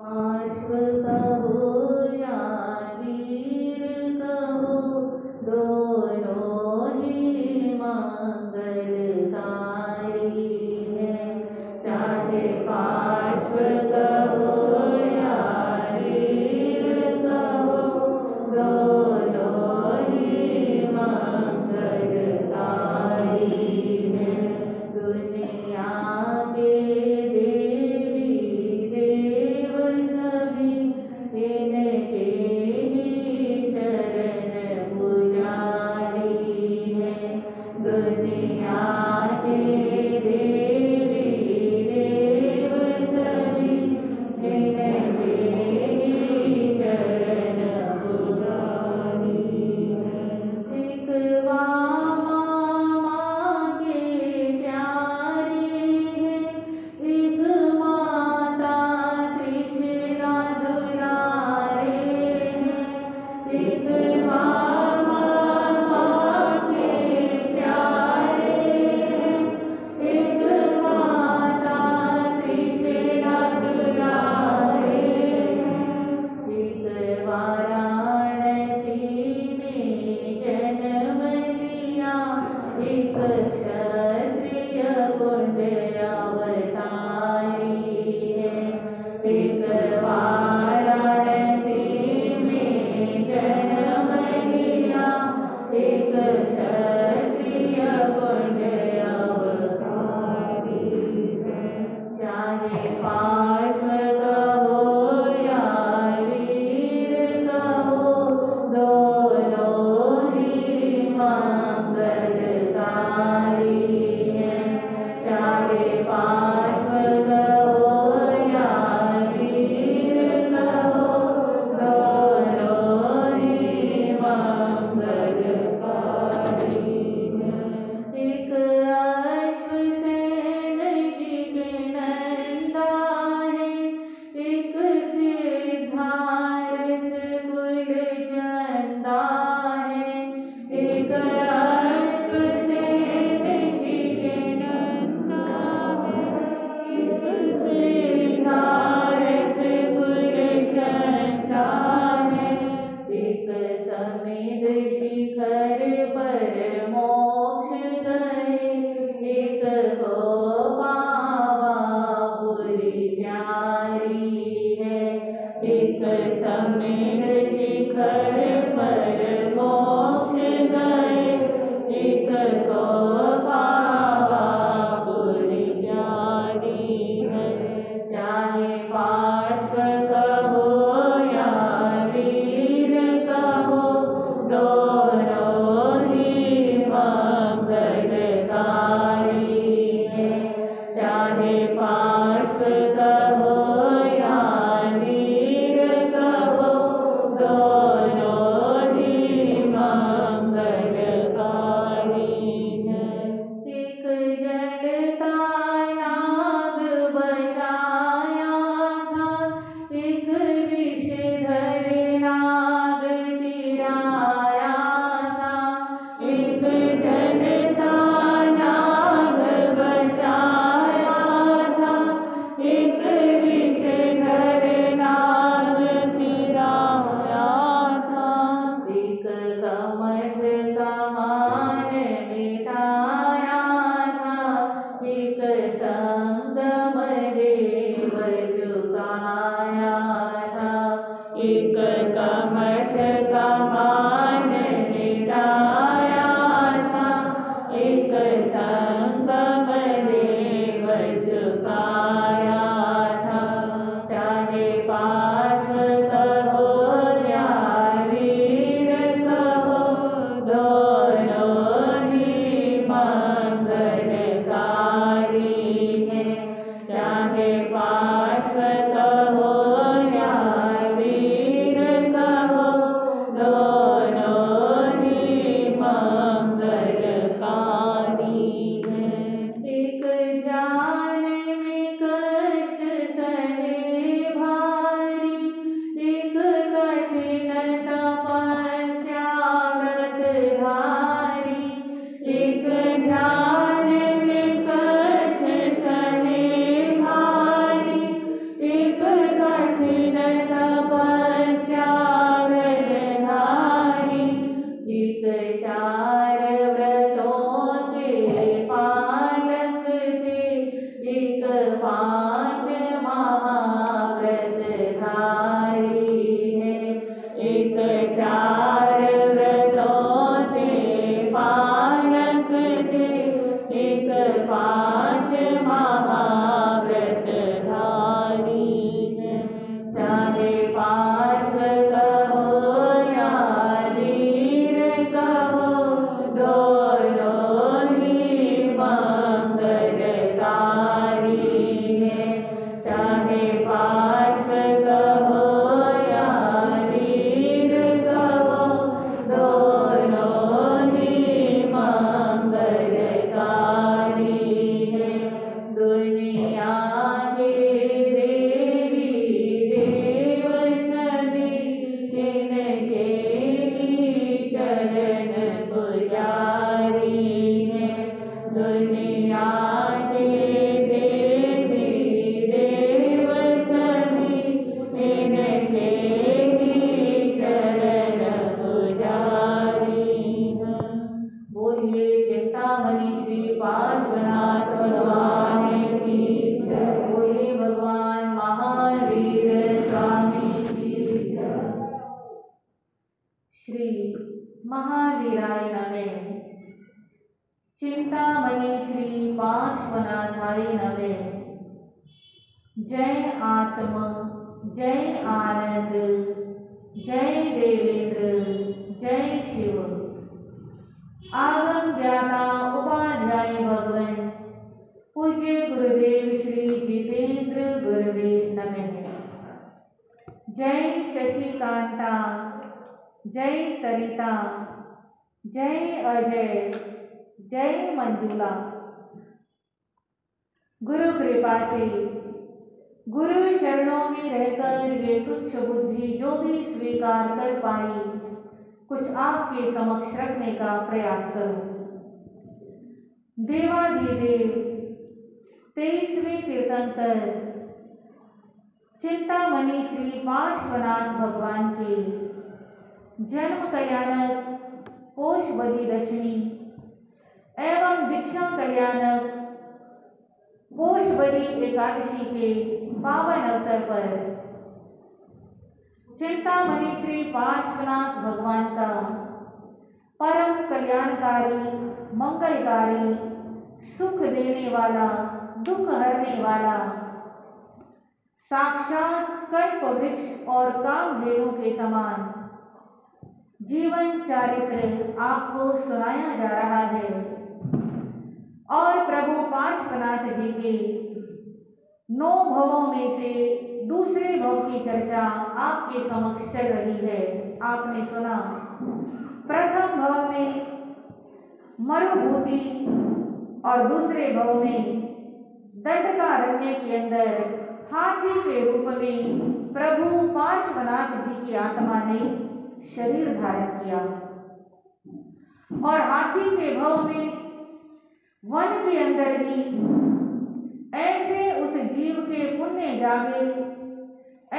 पार्श्व कहो या वीर कहो, दोनों ही मंगलकारी है। चाहे पार्श्व कहो या वीर कहो, दोनों ही मंगलकारी है। दुनिया के देवी देव सभी इनके ही चरण पुजारी है। दुनिया के देवी देव सभी इनके ही चरण पुजारी है। एक मामा के प्यारे हैं, एक माता कृष्णा दुलारे हैं। एक मामा के प्यारे हैं, एक माता कृष्णा दुलारे हैं। एक वाराणसी में जन्म लिया, एक क्षत्रिय कुंड अवतारी है। एक वाराणसी में जन्म लिया, एक क्षत्रिय कुंड अवतारी है। चाहे पार्श्व कहो या वीर कहो, दोनों ही मंगलकारी है। चाहे पार्श्व कहो या वीर कहो, दोनों ही मंगलकारी है। एक अश्वसेन जी के नंदा है, एक सिद्धार्थ कुल चंदा है। एक अश्वसेन जी के नंदा है, एक सिद्धार्थ कुल चंदा है। एक समिध शिखर पर मोक्ष गए, एक को पावा पुरी प्यारी है। एक समिध शिखर पर मोक्ष गए, एक को पावा पुरी प्यारी है। चाहे पार्श्व कहो या वीर कहो, दोनों ही मंगलकारी है। चाहे पार्श्व कहो या वीर कहो, दोनों ही मंगलकारी है। महावीर स्वामी की जय। श्री महावीराय नमः। चिंतामणि श्री पार्श्वनाथाय नमः। जय आत्म, जय आनंद, जय देवेंद्र, जय शिव। आगम ज्ञाता उपाध्याय भगवान पूज्य गुरुदेव श्री जितेंद्र गुरुवे नमः। जय शशिकांता, जय सरिता, जय अजय, जय मंजुला। गुरु कृपा से गुरु चरणों में रहकर ये तुच्छ बुद्धि जो भी स्वीकार कर पाई, कुछ आपके समक्ष रखने का प्रयास करूं। देवाधिदेव 23वें तीर्थंकर चिंतामणि श्री पार्श्वनाथ भगवान के जन्म कल्याणक पोषवदी दशमी एवं दीक्षा कल्याणक पोषवदी एकादशी के पावन अवसर पर चिंतामणि श्री पार्श्वनाथ भगवान का परम कल्याणकारी, मंगलकारी, सुख देने वाला, दुख हरने वाला साक्षात कल्प वृक्ष और कामधेनु के समान जीवन चारित्र आपको सुनाया जा रहा है और प्रभु पार्श्वनाथ जी के 9 भवों में से दूसरे भव की चर्चा आपके समक्ष चल रही है। आपने सुना प्रथम भव में मरुभूति और दूसरे भव में दंडकारण्य के अंदर हाथी के रूप में प्रभु पार्श्वनाथ जी की आत्मा ने शरीर धारण किया और हाथी के भव में वन के अंदर ही ऐसे उस जीव के पुण्य जागे,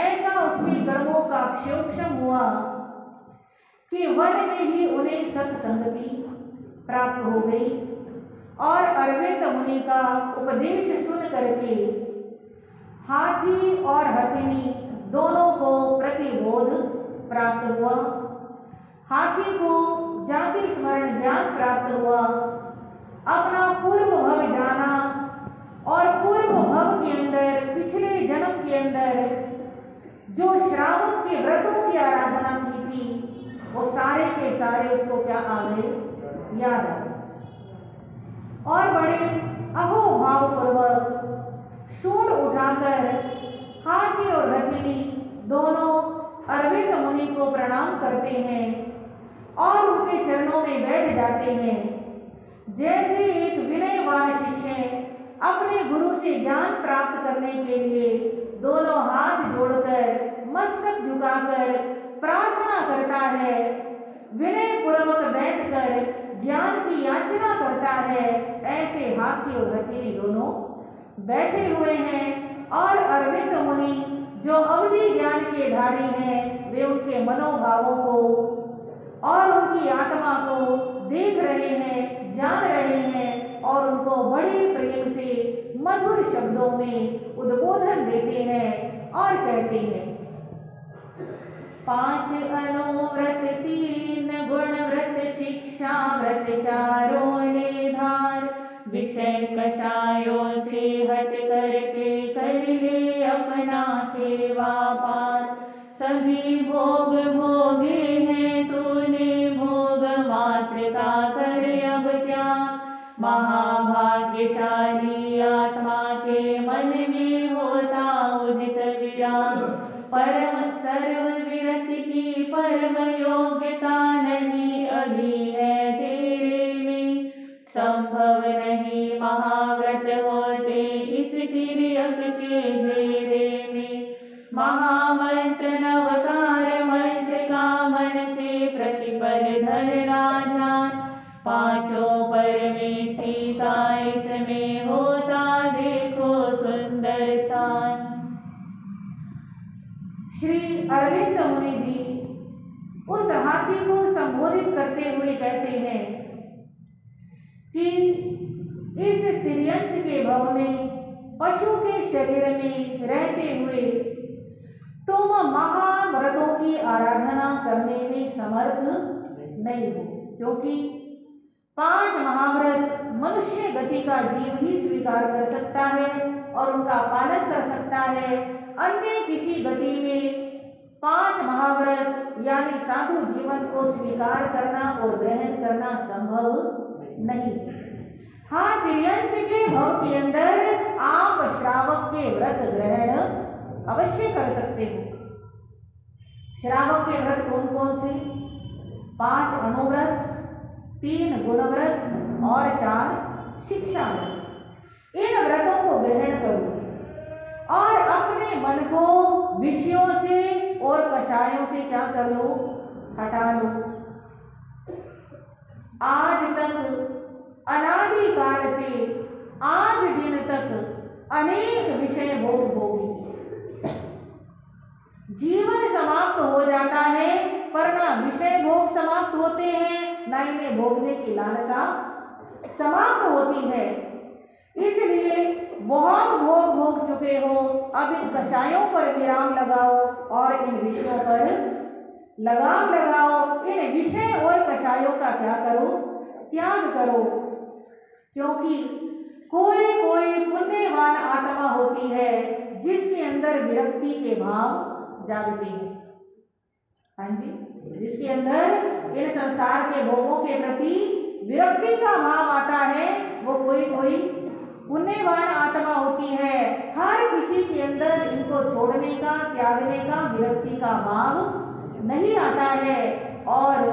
ऐसा उसके कर्मों का क्षोक्षम हुआ कि वन में ही उन्हें सत्संगति प्राप्त हो गई और अरविंद मुनि का उपदेश सुन करके हाथी और हथिनी दोनों को प्रतिबोध प्राप्त हुआ। हाथी को जाति स्मरण ज्ञान प्राप्त हुआ, अपना पूर्व भव जाना और पूर्व भव के अंदर पिछले जन्म के अंदर जो श्रावण के व्रतों की आराधना की थी, वो सारे के सारे उसको क्या आ गए, याद आ गए और बड़े अहोभाव पूर्वक सूंड उठाकर हाथी और रथिनी दोनों अरविंद मुनि को प्रणाम करते हैं और उनके चरणों में बैठ जाते हैं। जैसे एक विनयवान शिष्य अपने गुरु से ज्ञान प्राप्त करने के लिए दोनों हाथ जोड़कर मस्तक झुकाकर प्रार्थना करता है, विनय पूर्वक बैठकर ज्ञान की याचना करता है, ऐसे हाथी और रथिनी दोनों बैठे हुए हैं और अरविंद मुनि जो अवधि ज्ञान के धारी हैं, वे उनके मनोभावों को और उनकी आत्मा को देख रहे हैं, जान रहे हैं और उनको बड़े प्रेम से मधुर शब्दों में उद्बोधन देते हैं और कहते हैं, 5 अनुव्रत 3 गुण व्रत शिक्षा व्रत चारों ने धार, विषय कषायों से हट करके कर ले अपना सेवा पार, सभी भोग भोगे हैं तूने भोग मात्र का कर अब त्याग, महाभाग्यशाली आत्मा के मन में होता उदित विराग, परम सर्व विरत की परम योग्यता नहीं अभी है तेरे में, संभव नहीं महाव्रत होते इस तिर्यक के घेरे में, महामंत्र नवकार मंत्र का मन से प्रतिपल धरना ध्यान, 5 परमेष्ठी का इसमें होता देखो सुंदर स्थान। श्री अरविंद मुनि जी उस हाथी को संबोधित करते हुए कहते हैं कि इस तिर्यंच के भव में पशु के शरीर में रहते हुए करने में समर्थ नहीं हो, क्योंकि 5 महाव्रत मनुष्य गति का जीव ही स्वीकार कर सकता है और उनका पालन कर सकता है। अन्य किसी गति में 5 महाव्रत यानी साधु जीवन को स्वीकार करना और ग्रहण करना संभव नहीं है। हाँ, तिर्यंच के भाव के अंदर आप श्रावक के व्रत ग्रहण अवश्य कर सकते हो। श्रावक के व्रत कौन कौन से? 5 अनुव्रत, 3 गुणव्रत और 4 शिक्षा व्रत। इन व्रतों को ग्रहण करो और अपने मन को विषयों से और कषायों से क्या कर लो? हटा लो। आज तक अनादि काल से आज दिन तक अनेक विषय भोग भोगी, जीवन समाप्त हो जाता है पर ना विषय भोग समाप्त होते हैं ना इन्हें भोगने की लालसा समाप्त होती है। इसलिए बहुत भोग भोग चुके हो, अब इन कषायों पर विराम लगाओ और इन विषयों पर लगाम लगाओ। इन विषय और कषायों का क्या करो? त्याग करो, क्योंकि कोई कोई पुण्यवान आत्मा होती है जिसके अंदर विरक्ति के भाव जागते हैं। हाँ जी, जिसके अंदर इन संसार के भोगों के प्रति विरक्ति का भाव आता है, वो कोई कोई पुण्यवान आत्मा होती है। हर किसी के अंदर इनको छोड़ने का, त्यागने का, विरक्ति का भाव नहीं आता है। और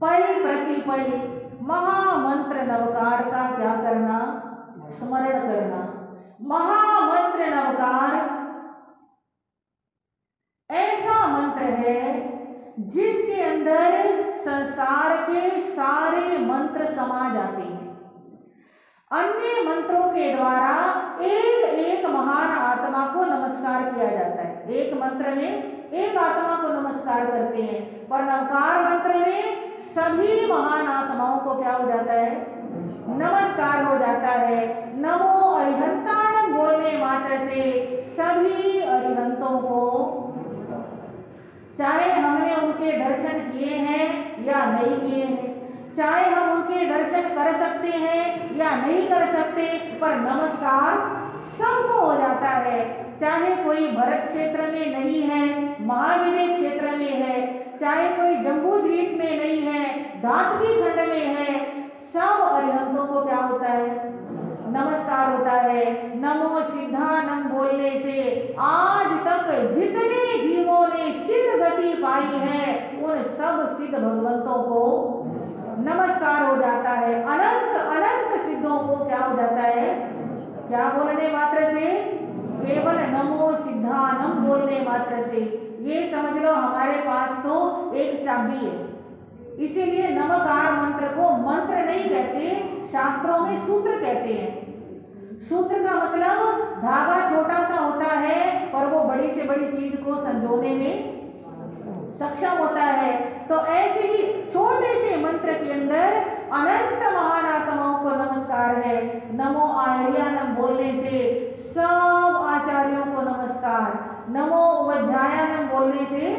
पल प्रति पल महामंत्र नवकार का क्या करना? स्मरण करना। महामंत्र नवकार ऐसा मंत्र है जिसके अंदर संसार के सारे मंत्र समा जाते हैं। अन्य मंत्रों के द्वारा एक एक महान आत्मा को नमस्कार किया जाता है। एक मंत्र में एक आत्मा को नमस्कार करते हैं, पर नवकार मंत्र में सभी महान आत्माओं को क्या हो जाता है? नमस्कार हो जाता है। नमो अरिहंताणम बोलने मात्र से सभी अरिहंतों को, चाहे हमने उनके दर्शन किए हैं या नहीं किए हैं, चाहे हम उनके दर्शन कर सकते हैं या नहीं कर सकते, पर नमस्कार सबको हो जाता है। चाहे कोई भरत क्षेत्र में नहीं है, महाविनय क्षेत्र में है, चाहे कोई जम्बू द्वीप में नहीं है, धातवी खंड में है, सब अरिहंतों को क्या होता है? नमस्कार होता है। नमो सिद्धानम बोलने से आज तक जितने जीवों ने सिद्ध गति पाई है उन सब सिद्ध भगवंतों को नमस्कार हो जाता है। अनंत अनंत सिद्धों को क्या हो जाता है? क्या बोलने मात्र से? केवल नमो सिद्धानम बोलने मात्र से। ये समझ लो हमारे पास तो एक चाबी है। इसीलिए नमकार मंत्र को मंत्र नहीं कहते, शास्त्रों में सूत्र कहते हैं। सूत्र का मतलब धागा छोटा सा होता है पर वो बड़ी से बड़ी चीज को संजोने में सक्षम होता है। तो ऐसे ही छोटे से मंत्र के अंदर अनंत महान आत्माओं को नमस्कार है। नमो आर्यानम बोलने से सब आचार्यों को नमस्कार। नमो उपाध्यायानम बोलने से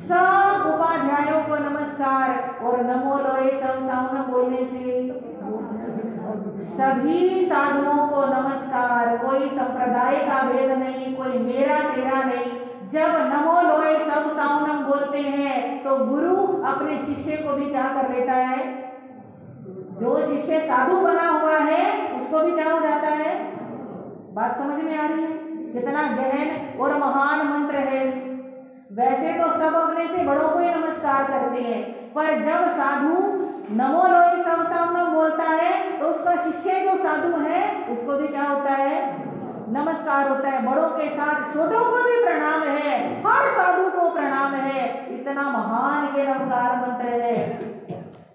सब उपाध्यायों को नमस्कार। और नमो लोए सब साउनम बोलने से सभी साधुओं को नमस्कार। कोई संप्रदाय का भेद नहीं, कोई मेरा तेरा नहीं। जब नमो लोए सब साउनम बोलते हैं तो गुरु अपने शिष्य को भी क्या कर लेता है? जो शिष्य साधु बना हुआ है उसको भी क्या हो जाता है? बात समझ में आ रही है? कितना गहन और महान मंत्र है। वैसे तो सब अपने से बड़ों को ही नमस्कार करते हैं, पर जब साधु नमो लोए सब साउनम बोलता है तो उसका शिष्य जो साधु है उसको भी क्या होता है? नमस्कार होता है। बड़ों के साथ छोटों को भी प्रणाम है, हर साधु को प्रणाम है। इतना महान ये नवकार मंत्र है।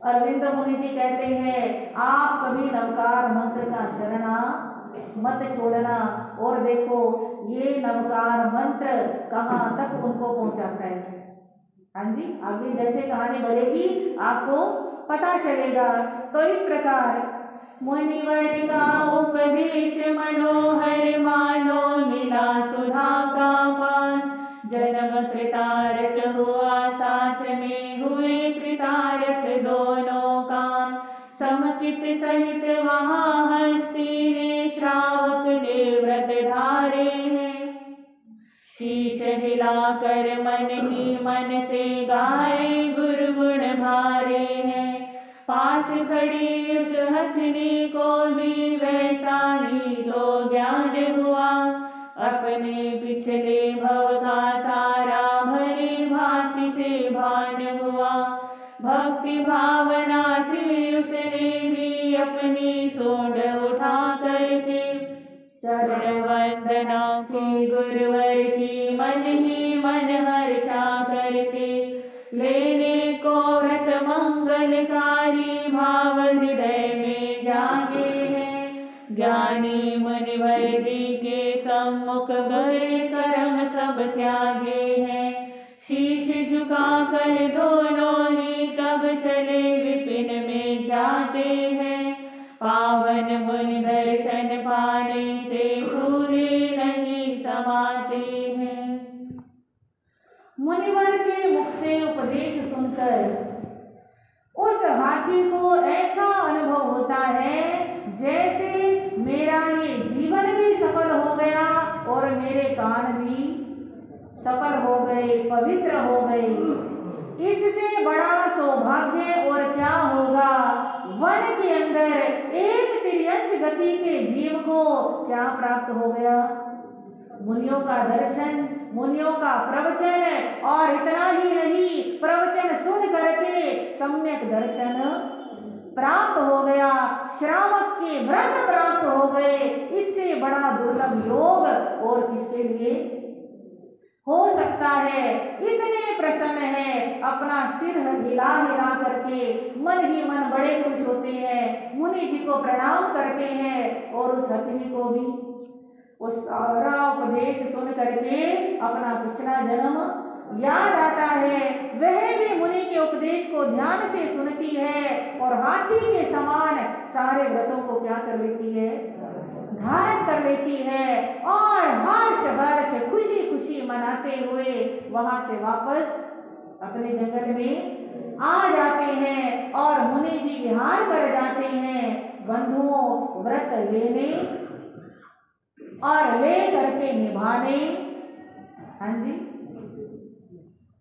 अरविंद मुनि जी कहते हैं आप कभी नवकार मंत्र का शरणा मत छोड़ना। और देखो ये नवकार मंत्र कहाँ तक उनको पहुंचाता है। हाँ जी, आगे जैसे कहानी बढ़ेगी आपको पता चलेगा। तो इस प्रकार मुनिवर का उपदेश मनोहर मानो मिला सुधा का पान। जन्म कृतार्थ हुआ सहित सहित वहाँ हस्ती ने श्रावक ने व्रत धारे हैं। शीश हिलाकर मन ही मन से गाए गुरु गुण भारे हैं। पास खड़ी उस हथनी को भी वैसा ही तो ज्ञान हुआ। अपने पिछले भव का सारा भली भांति से भान हुआ। भक्ति भावना से उसने भी अपनी सोंड उठा करके चरण वंदना की गुरुवर की मन ही मन हर्षा करके लेने को व्रत मंगलकारी भाव हृदय में जागे हैं। ज्ञानी मुनिवर जी के सम्मुख गए कर्म सब त्यागे हैं। शीश झुका कर दोनों ही तब चले विपिन में जाते हैं। पावन मुनि दर्शन पाने से पूरे नहीं समाते हैं। मुनिवर के मुख से उपदेश सुनकर उस हाथी को ऐसा अनुभव होता है जैसे मेरा ये जीवन भी सफल हो गया और मेरे कान भी सफल हो गए, पवित्र हो गए। इससे बड़ा सौभाग्य और क्या होगा। वन के अंदर एक तिर्यंच गति के जीव को क्या प्राप्त हो गया। मुनियों का दर्शन, मुनियों का प्रवचन, और इतना ही नहीं, प्रवचन सुन करके सम्यक दर्शन प्राप्त हो गया। श्रावक के व्रत प्राप्त हो गए। इससे बड़ा दुर्लभ योग और किसके लिए हो सकता है। इतने प्रसन्न है, अपना सिर हिला हिला करके मन ही मन बड़े खुश होते हैं। मुनि जी को प्रणाम करते हैं और उस हथिनी को भी उस सारा उपदेश सुन करके अपना पिछला जन्म याद आता है। वह भी मुनि के उपदेश को ध्यान से सुनती है और हाथी के समान सारे व्रतों को क्या कर लेती है, धारण कर लेती है। और हर्ष हर्ष खुशी खुशी मनाते हुए वहां से वापस अपने जंगल में आ जाते हैं और मुनि जी विहार कर जाते हैं। बंधुओं, व्रत लेने और ले करके निभाने, हाँ जी,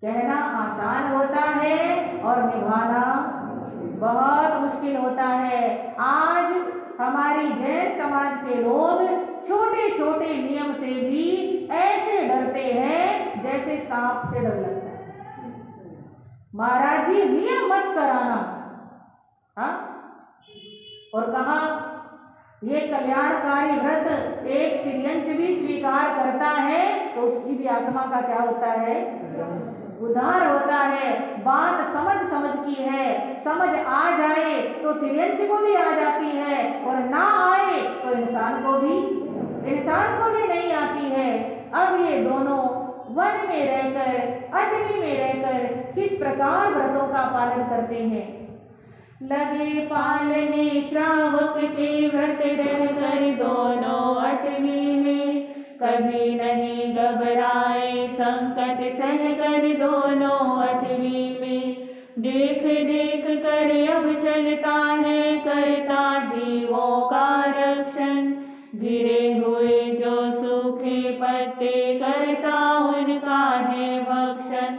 कहना आसान होता है और निभाना बहुत मुश्किल होता है। आज हमारी जैन समाज के लोग छोटे छोटे नियम से भी ऐसे डरते हैं जैसे सांप से डर लगता है। महाराज जी नियम मत कराना, हाँ, और कहा ये कल्याणकारी व्रत एक तिर्यंच भी स्वीकार करता है तो उसकी भी आत्मा का क्या होता है, उद्धार होता है। बात समझ समझ की है, समझ आ जाए तो तिर्यंच को भी आ जाती है और ना आए तो इंसान को भी नहीं आती है। अब ये दोनों वन में रहकर, अटवी में रहकर किस प्रकार व्रतों का पालन करते हैं। लगे पालने श्रावक के व्रत रहकर दोनों अटवी में, कभी नहीं घबराए संकट सह कर दोनों अटवी में। देख देख कर अब चलता है करता जीवों का रक्षण, गिरे हुए जो सूखे पत्ते करता उनका है भक्षण।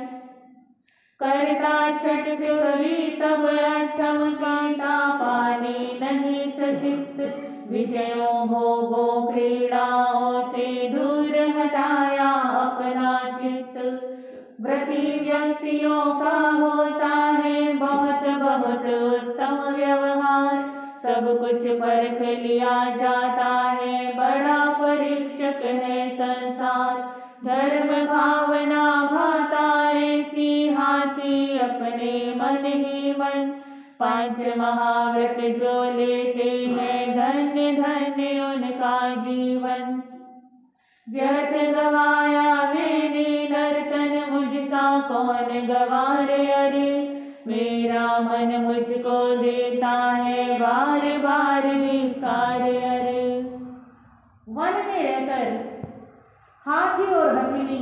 करता छठ कवि तब अठम कहता पानी नहीं सचित, विषयों भोगों क्रीड़ाओं से दूर हटाया अपना चित्त। व्रती व्यक्तियों का होता है बहुत बहुत उत्तम व्यवहार, सब कुछ परख लिया जाता है बड़ा परीक्षक है संसार। धर्म भावना भाता ऐसी हाथी अपने मन ही मन, 5 महाव्रत जो लेते हैं धन्य धन्य उनका जीवन। व्यर्थ गवाया मैंने नर्तन मुझसा कौन गवारे, अरे मेरा मन मुझको देता है बार बार धिक्कार। अरे वन में रहकर हाथी और हथिनी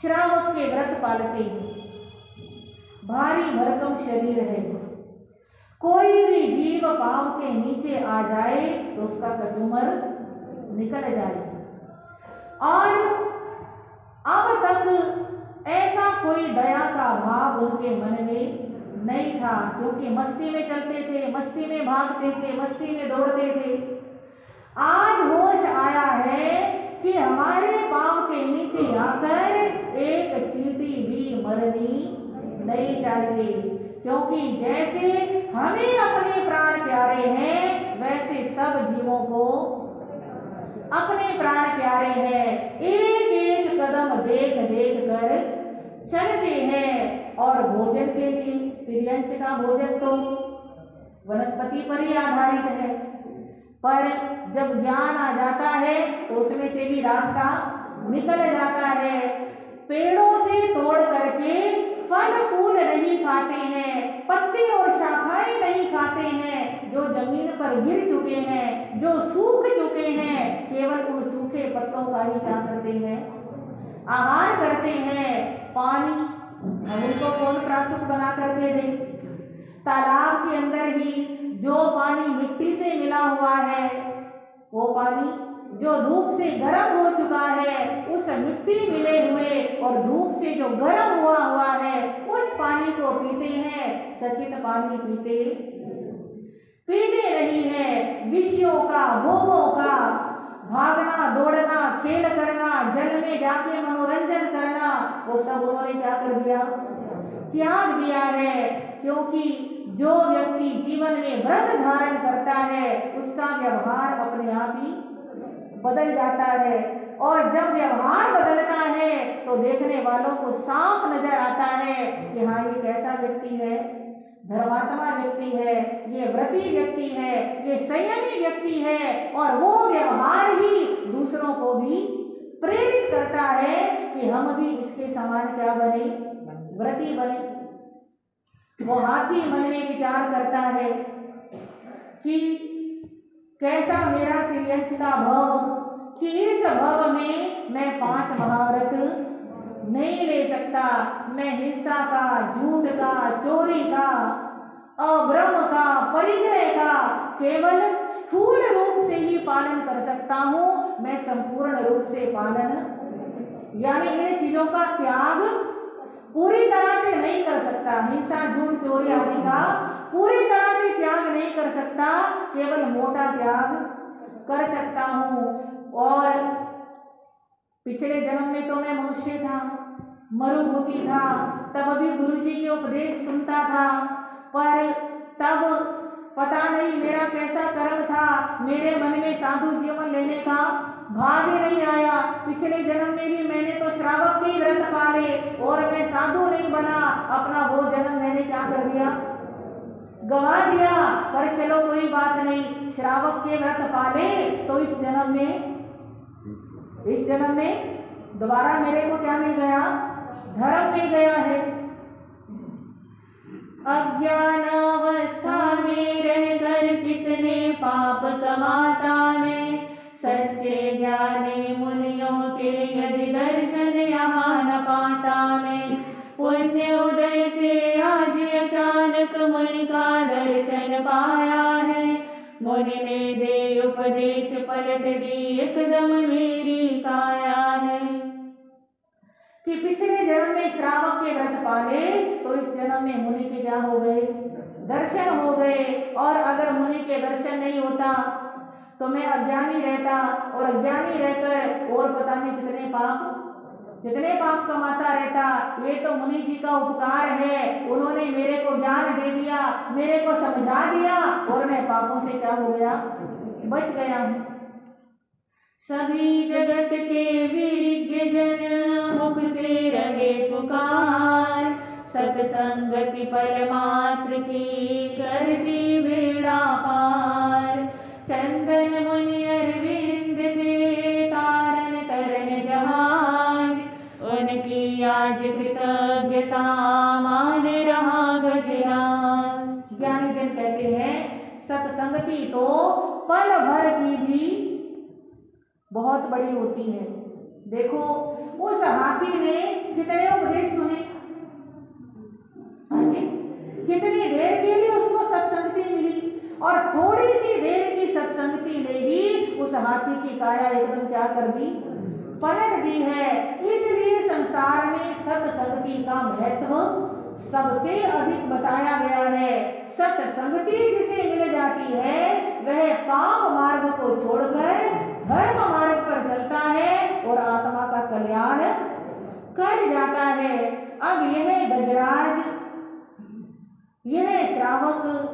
श्रावक के व्रत पालते हैं। भारी भरकम शरीर है कोई भी जीव पांव के नीचे आ जाए तो उसका कचूमर निकल जाए। और अब तक ऐसा कोई दया का भाव उनके मन में नहीं था, क्योंकि मस्ती में चलते थे, मस्ती में भागते थे, मस्ती में दौड़ते थे। आज होश आया है कि हमारे पांव के नीचे आकर एक चींटी भी मरनी नहीं चाहिए, क्योंकि जैसे हमें अपने प्राण प्यारे हैं वैसे सब जीवों को अपने प्राण प्यारे हैं। एक एक कदम देख देख कर चलते हैं। और भोजन के लिए तिर्यंच का भोजन तो वनस्पति पर ही आधारित है, पर जब ज्ञान आ जाता है तो उसमें से भी रास्ता निकल जाता है। पेड़ों से तोड़ करके फल फूल नहीं खाते हैं, पत्ते और शाखाएं नहीं खाते हैं, जो जमीन पर गिर चुके हैं, जो सूख चुके हैं, केवल उन सूखे पत्तों का ही क्या करते हैं, आहार करते हैं। पानी हम उनको कौन प्रासुक बना करके दे? तालाब के अंदर ही जो पानी मिट्टी से मिला हुआ है, वो पानी जो धूप से गर्म हो चुका है, उस मिट्टी मिले हुए और धूप से जो गर्म हुआ है उस पानी को पीते हैं। सचित पानी पीते नहीं है। विषयों का, भोगों का, भागना दौड़ना, खेल करना, जल में जाके मनोरंजन करना, वो सब उन्होंने क्या कर दिया, त्याग दिया है। क्योंकि जो व्यक्ति जीवन में व्रत धारण करता है उसका व्यवहार अपने आप ही बदल जाता है। और जब व्यवहार बदलता है तो देखने वालों को साफ नजर आता है कि हाँ, ये कैसा व्यक्ति है, धर्मात्मा व्यक्ति है, ये व्रती व्यक्ति है, ये संयमी व्यक्ति है। और वो व्यवहार ही दूसरों को भी प्रेरित करता है कि हम भी इसके समान क्या बने, व्रती बने। वो हाथी मन में विचार करता है कि कैसा मेरा तिर्यंच का भव, कि इस भव में मैं 5 महाव्रत नहीं ले सकता। मैं हिंसा का, झूठ का, चोरी का, अब्रह्म का, परिग्रह का केवल स्थूल रूप से ही पालन कर सकता हूँ। मैं संपूर्ण रूप से पालन यानी इन चीजों का त्याग पूरी तरह से नहीं कर सकता। हिंसा, झूठ, चोरी आदि का पूरी तरह से त्याग नहीं कर सकता, केवल मोटा त्याग कर सकता हूँ। और पिछले जन्म में तो मैं मनुष्य था, मरुभूति था, तब भी गुरुजी के उपदेश सुनता था, पर तब पता नहीं मेरा कैसा कर्म था, मेरे मन में साधु जीवन लेने का भाव ही नहीं आया। पिछले जन्म में भी मैंने तो श्रावक के व्रत पाले और मैं साधु नहीं बना। अपना वो जन्म मैंने क्या कर दिया, गवा दिया। पर चलो कोई बात नहीं, श्रावक के व्रत पाले तो इस जन्म में दोबारा मेरे को क्या मिल गया, धर्म मिल गया है। अज्ञान अवस्था में रहकर कितने पाप कमाता मैं, सच्चे ज्ञानी मुनियों के यदि दर्शन यहाँ न पाता मैं। पुण्य उदय से आज अचानक मुनि का दर्शन पाया है, मुनि ने दे उपदेश पलट दी एकदम मेरी काया है। कि पिछले जन्म में श्रावक के व्रत पाले तो इस जन्म में मुनि के क्या हो गए, दर्शन हो गए। और अगर मुनि के दर्शन नहीं होता तो मैं अज्ञानी रहता, और अज्ञानी रहकर और पता नहीं कितने पाप कमाता रहता। ये तो मुनि जी का उपकार है, उन्होंने मेरे को ज्ञान दे दिया, मेरे को समझा दिया और मैं पापों से क्या हो गया, बच गया हूँ। सभी जगत के विज्ञ जन मुख से रहे पुकार, सत्संगति परमात्र की कर दी बेड़ा पार। चंदन मुनि अरविंद दे तारन तरन जहाज, उनकी आज कृतज्ञता मान रहा गजराज। ज्ञानी जन कहते हैं सत्संगति तो पल भर की भी बहुत बड़ी होती है। देखो उस हाथी ने कितने उपदेश सुने, कितनी देर के लिए उसको सत्संगति उस हाथी की काया एकदम क्या कर दी, पलट दी है। इसलिए संसार में सत्संगति का महत्व सबसे अधिक बताया गया है। सत्संगति जिसे मिल जाती है वह पाप मार्ग को छोड़कर धर्म मार्ग पर चलता है और आत्मा का कल्याण कर जाता है। अब यह गजराज, यह श्रावक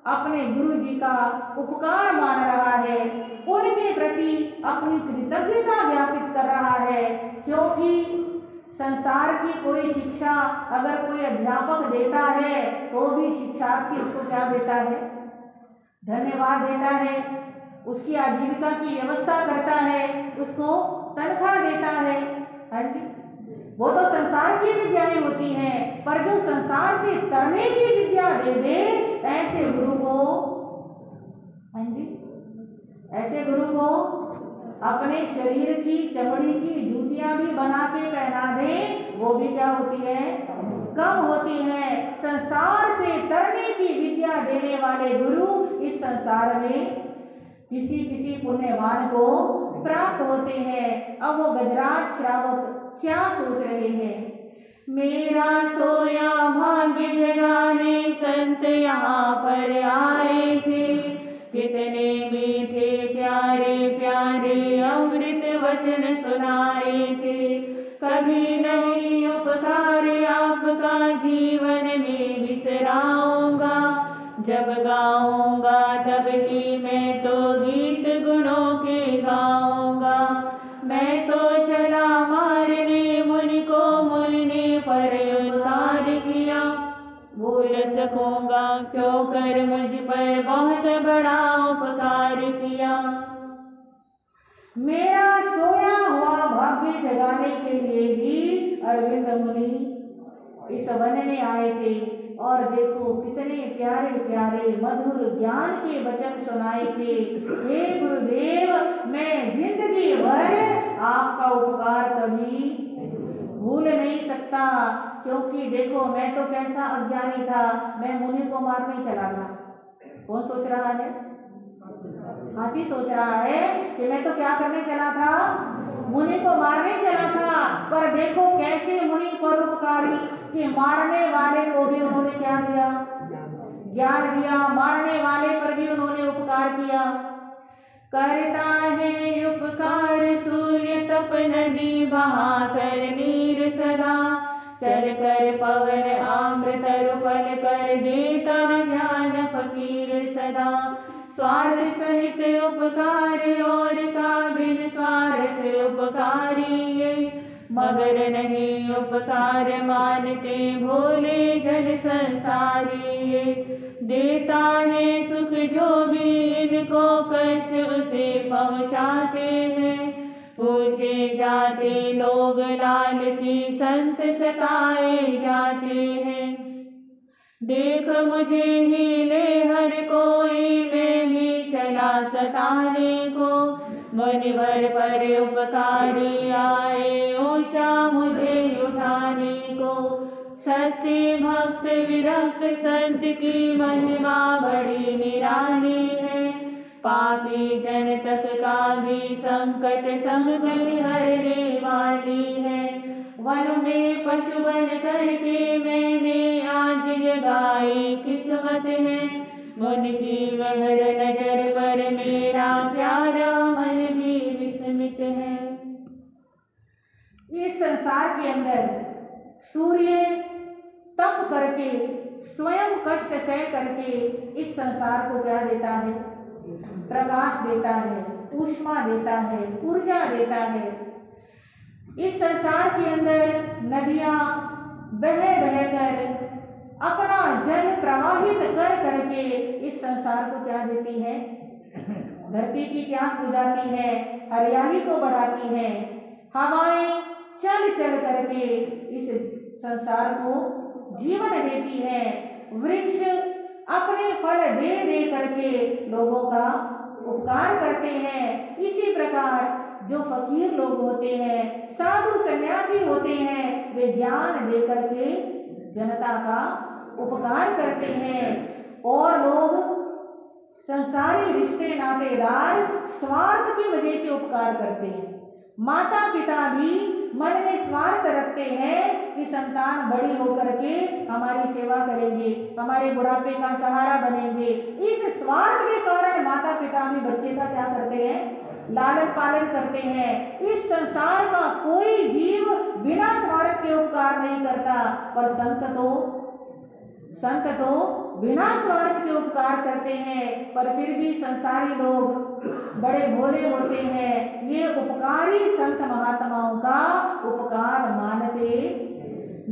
अपने गुरु जी का उपकार मान रहा है, उनके प्रति अपनी कृतज्ञता ज्ञापित कर रहा है, क्योंकि संसार की कोई शिक्षा अगर कोई अध्यापक देता है तो भी शिक्षार्थी उसको क्या देता है, धन्यवाद देता है, उसकी आजीविका की व्यवस्था करता है, उसको तनख्वाह देता है। हाँ जी, वो तो संसार की विद्याएं होती हैं, पर जो संसार से तरने की विद्या दे दे ऐसे गुरु को, हाँ जी, ऐसे गुरु को अपने शरीर की चमड़ी की जूतियां भी बना के पहना दे, वो भी क्या होती है, कम होती है। संसार से तरने की विद्या देने वाले गुरु इस संसार में किसी किसी पुण्यवान को प्राप्त होते हैं। अब वो गजराज श्रावक क्या सोच रहे हैं, मेरा सोया भाग्य जगाने संत यहाँ पर आए थे, कितने मीठे प्यारे प्यारे अमृत वचन सुनाए थे, कभी नहीं उपकार आपका जीवन में बिसराऊंगा, जब गाऊंगा तब ही मैं तो गीत गुणों के गाऊंगा, मैं तो चला मारने मुनि को मुनि ने पर उतार किया, भूल सकूंगा क्यों कर मुझ पर बहुत बड़ा उपकार किया। मेरा सोया हुआ भाग्य जगाने के लिए ही अरविंद मुनि इस वन में आए थे, और देखो कितने प्यारे प्यारे मधुर ज्ञान के वचन सुनाए थे। हे गुरुदेव, मैं जिंदगी भर आपका उपकार कभी भूल नहीं सकता, क्योंकि देखो मैं तो कैसा अज्ञानी था, मैं मुनि को मारने चला था। कौन सोच रहा है, हाथी सोच रहा है कि मैं तो क्या करने चला था, मुनि को मारने चला था। पर देखो कैसे मुनि परोपकारी कि मारने वाले को भी उन्होंने क्या दिया, ज्ञान दिया, मारने वाले पर भी उन्होंने उपकार किया। करता है उपकार सूर्य तप नदी बहाकर नीर सदा, चल कर पवन अमृत फल कर देता ज्ञान फकीर सदा, स्वार्थ सहित उपकार और का बिन स्वार्थ उपकारी, मगर नहीं उपकार मानते भोले जन संसारी, देता है सुख जो भी इनको कष्ट उसे पहुँचाते हैं, पूजे जाते लोग लालची संत सताए जाते हैं, देख मुझे ही ले हर कोई मैं भी चला सताने को, मुनिवर पर उपकारी आए ऊंचा मुझे उठाने को, सच्चे भक्त विरक्त संत की महिमा बड़ी निराली है, पापी जन तक का भी संकट संकट हरने वाली है, वन में पशु बन करके मैंने आज जगाई किस्मत है, मन की महर नजर पर मेरा प्यारा मन भी विस्मित है। इस संसार के अंदर सूर्य तप करके स्वयं कष्ट सह करके इस संसार को क्या देता है, प्रकाश देता है, ऊष्मा देता है, ऊर्जा देता है। इस संसार के अंदर नदियां बह बहकर अपना जल प्रवाहित कर करके इस संसार को क्या देती है, धरती की प्यास बुझाती है, हरियाली को बढ़ाती है, हवाएं चल चल करके इस संसार को जीवन देती है, वृक्ष अपने फल दे दे करके लोगों का उपकार करते हैं। इसी प्रकार जो फकीर लोग होते हैं, साधु सन्यासी होते हैं, वे ज्ञान दे करके जनता का उपकार करते हैं, और लोग संसारी रिश्ते नातेदार स्वार्थ की वजह से उपकार करते हैं। माता पिता भी मन में स्वार्थ रखते हैं कि संतान बड़ी होकर के हमारी सेवा करेंगे, हमारे बुढ़ापे का सहारा बनेंगे। इस स्वार्थ के कारण माता पिता भी बच्चे का क्या करते हैं, लालन पालन करते हैं। इस संसार का कोई जीव बिना स्वार्थ के उपकार नहीं करता, पर संत तो बिना स्वार्थ के उपकार करते हैं। पर फिर भी संसारी लोग बड़े भोले होते हैं, ये उपकारी संत महात्माओं का उपकार मानते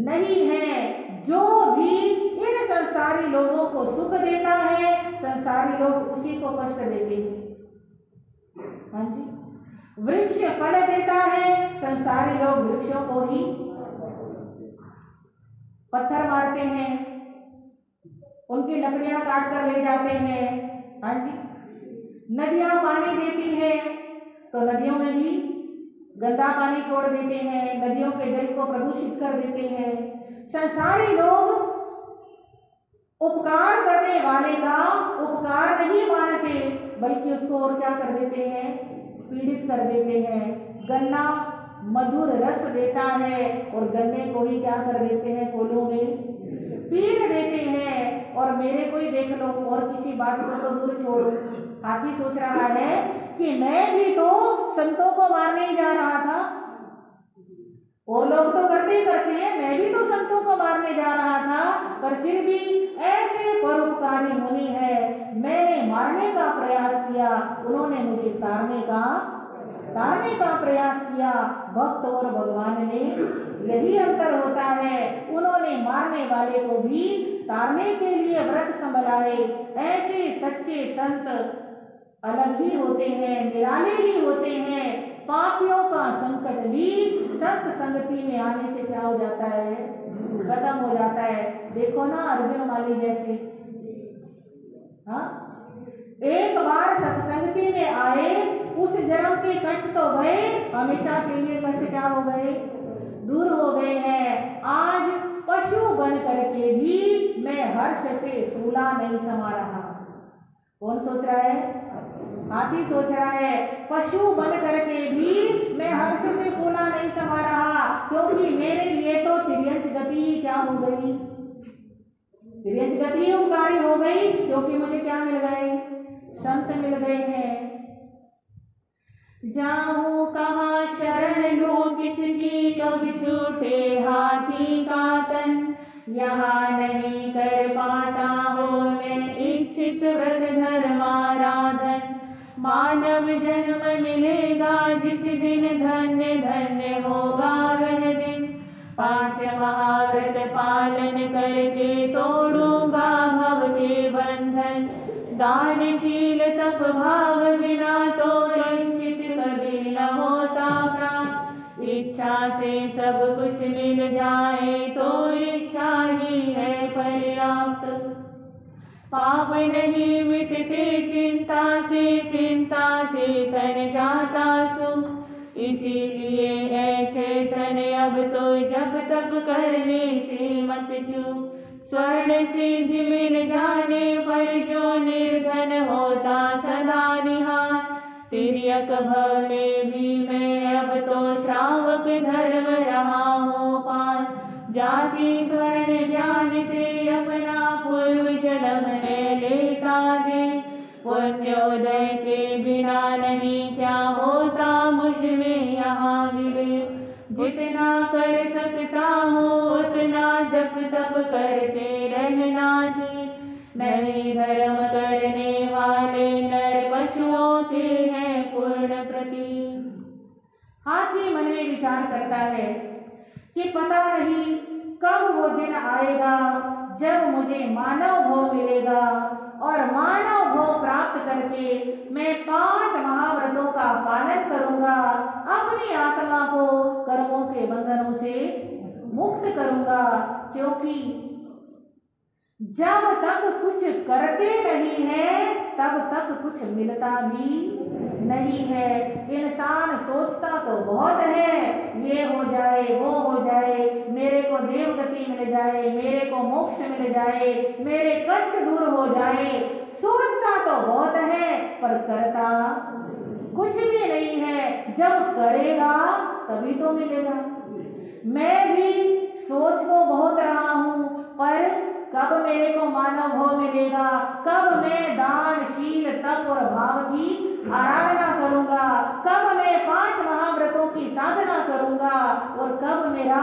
नहीं है। जो भी इन संसारी लोगों को सुख देता है, संसारी लोग उसी को कष्ट देते हैं। हाँ जी, वृक्ष फल देता है, संसारी लोग वृक्षों को ही पत्थर मारते हैं, उनकी लकड़ियां काट कर ले जाते हैं। हाँ जी, नदियां पानी देती है तो नदियों में भी गंदा पानी छोड़ देते हैं, नदियों के जल को प्रदूषित कर देते हैं। संसारी लोग उपकार करने वाले का उपकार नहीं मानते, बल्कि उसको और क्या कर देते हैं, पीड़ित कर देते हैं। गन्ना मधुर रस देता है और गन्ने को ही क्या कर देते हैं, कोलों में पीट देते हैं। और मेरे को ही देख लो, और किसी बात को तो दूर छोड़ो, हाथी सोच रहा है कि मैं भी तो संतों को मारने ही जा रहा था, और लोग तो करते ही करते हैं, मैं भी तो संतों को मारने जा रहा था, पर फिर भी ऐसे परोपकारी मुनि है, मैंने मारने का प्रयास किया, उन्होंने मुझे तारने का प्रयास किया। भक्त और भगवान में यही अंतर होता है, उन्होंने मारने वाले को भी तारने के लिए व्रत संभलाए। ऐसे सच्चे संत अलग ही होते हैं, निराले ही होते हैं। पापियों का संकट भी संत संगति में आने से क्या हो जाता है, खत्म हो जाता है। देखो ना अर्जुन माली जैसे, हाँ, एक बार सत्संगति में आए, उस जन्म के कष्ट तो गए, हमेशा के लिए कष्ट क्या हो गए, दूर हो गए हैं। आज पशु बन करके भी मैं हर्ष से फूला नहीं समा रहा। कौन सोच रहा है, हाथी सोच रहा है, पशु बन करके भी मैं हर्ष से फूला नहीं समा रहा, क्योंकि मेरे लिए तो तिर्यंच गति क्या हो गई, तिर्यंच गति उपकारी हो गई, क्योंकि मुझे क्या मिल गए, संत मिल गए हैं। जाऊं कहाँ शरण लूं किसकी, कब छूटे हाथी का तन, यहाँ नहीं कर पाता हो मैं इच्छित व्रत धर्माराधन। मानव जन्म मिलेगा जिस दिन, धन्य धन्य होगा वह दिन। 5 महाव्रत पालन करके तोड़ूंगा भव के बंधन। दानशील तप भाव बिना तो रंजित कभी न होता प्राप्त। इच्छा से सब कुछ मिल जाए तो इच्छा ही है पर्याप्त। पाप नहीं मिटते चिंता से तन जाता सुख। इसीलिए है चेतन अब तो जब तप करने से मत चूक। स्वर्ण सिद्धि मिल जाने पर जो निर्धन होता सदा निहार। तिर्यक भव में भी मैं अब तो श्रावक धर्म रहा हूँ पार। जाति स्वर्ण ज्ञान से अपना पूर्व जन्म में लेता दे। पुण्योदय के बिना नहीं क्या होता मुझ में यहाँ विवेक। जितना कर सकता हूँ उतना जप तप करते रहना ठीक। नहीं धर्म करने वाले नर पशुओं के हैं पूर्ण प्रतीक। हाथी मन में विचार करता है कि पता नहीं कब वो दिन आएगा जब मुझे मानव भोग मिलेगा, और मानव भोग प्राप्त करके मैं 5 महाव्रतों का पालन करूंगा, अपनी आत्मा को कर्मों के बंधनों से मुक्त करूंगा। क्योंकि जब तक कुछ करते नहीं है तब तक कुछ मिलता भी नहीं है। इंसान सोचता तो बहुत है, ये हो जाए वो हो जाए, मेरे को देवगति मिल जाए, मेरे को मोक्ष मिल जाए, मेरे कष्ट दूर हो जाए। सोचता तो बहुत है पर करता कुछ भी नहीं है। जब करेगा तभी तो मिलेगा। मैं भी सोच तो बहुत रहा हूँ पर कब मेरे को मानव भाव मिलेगा, कब मैं दानशील तप और भाव की आराधना करूंगा, कब मैं 5 महाव्रतों की साधना करूंगा और कब मेरा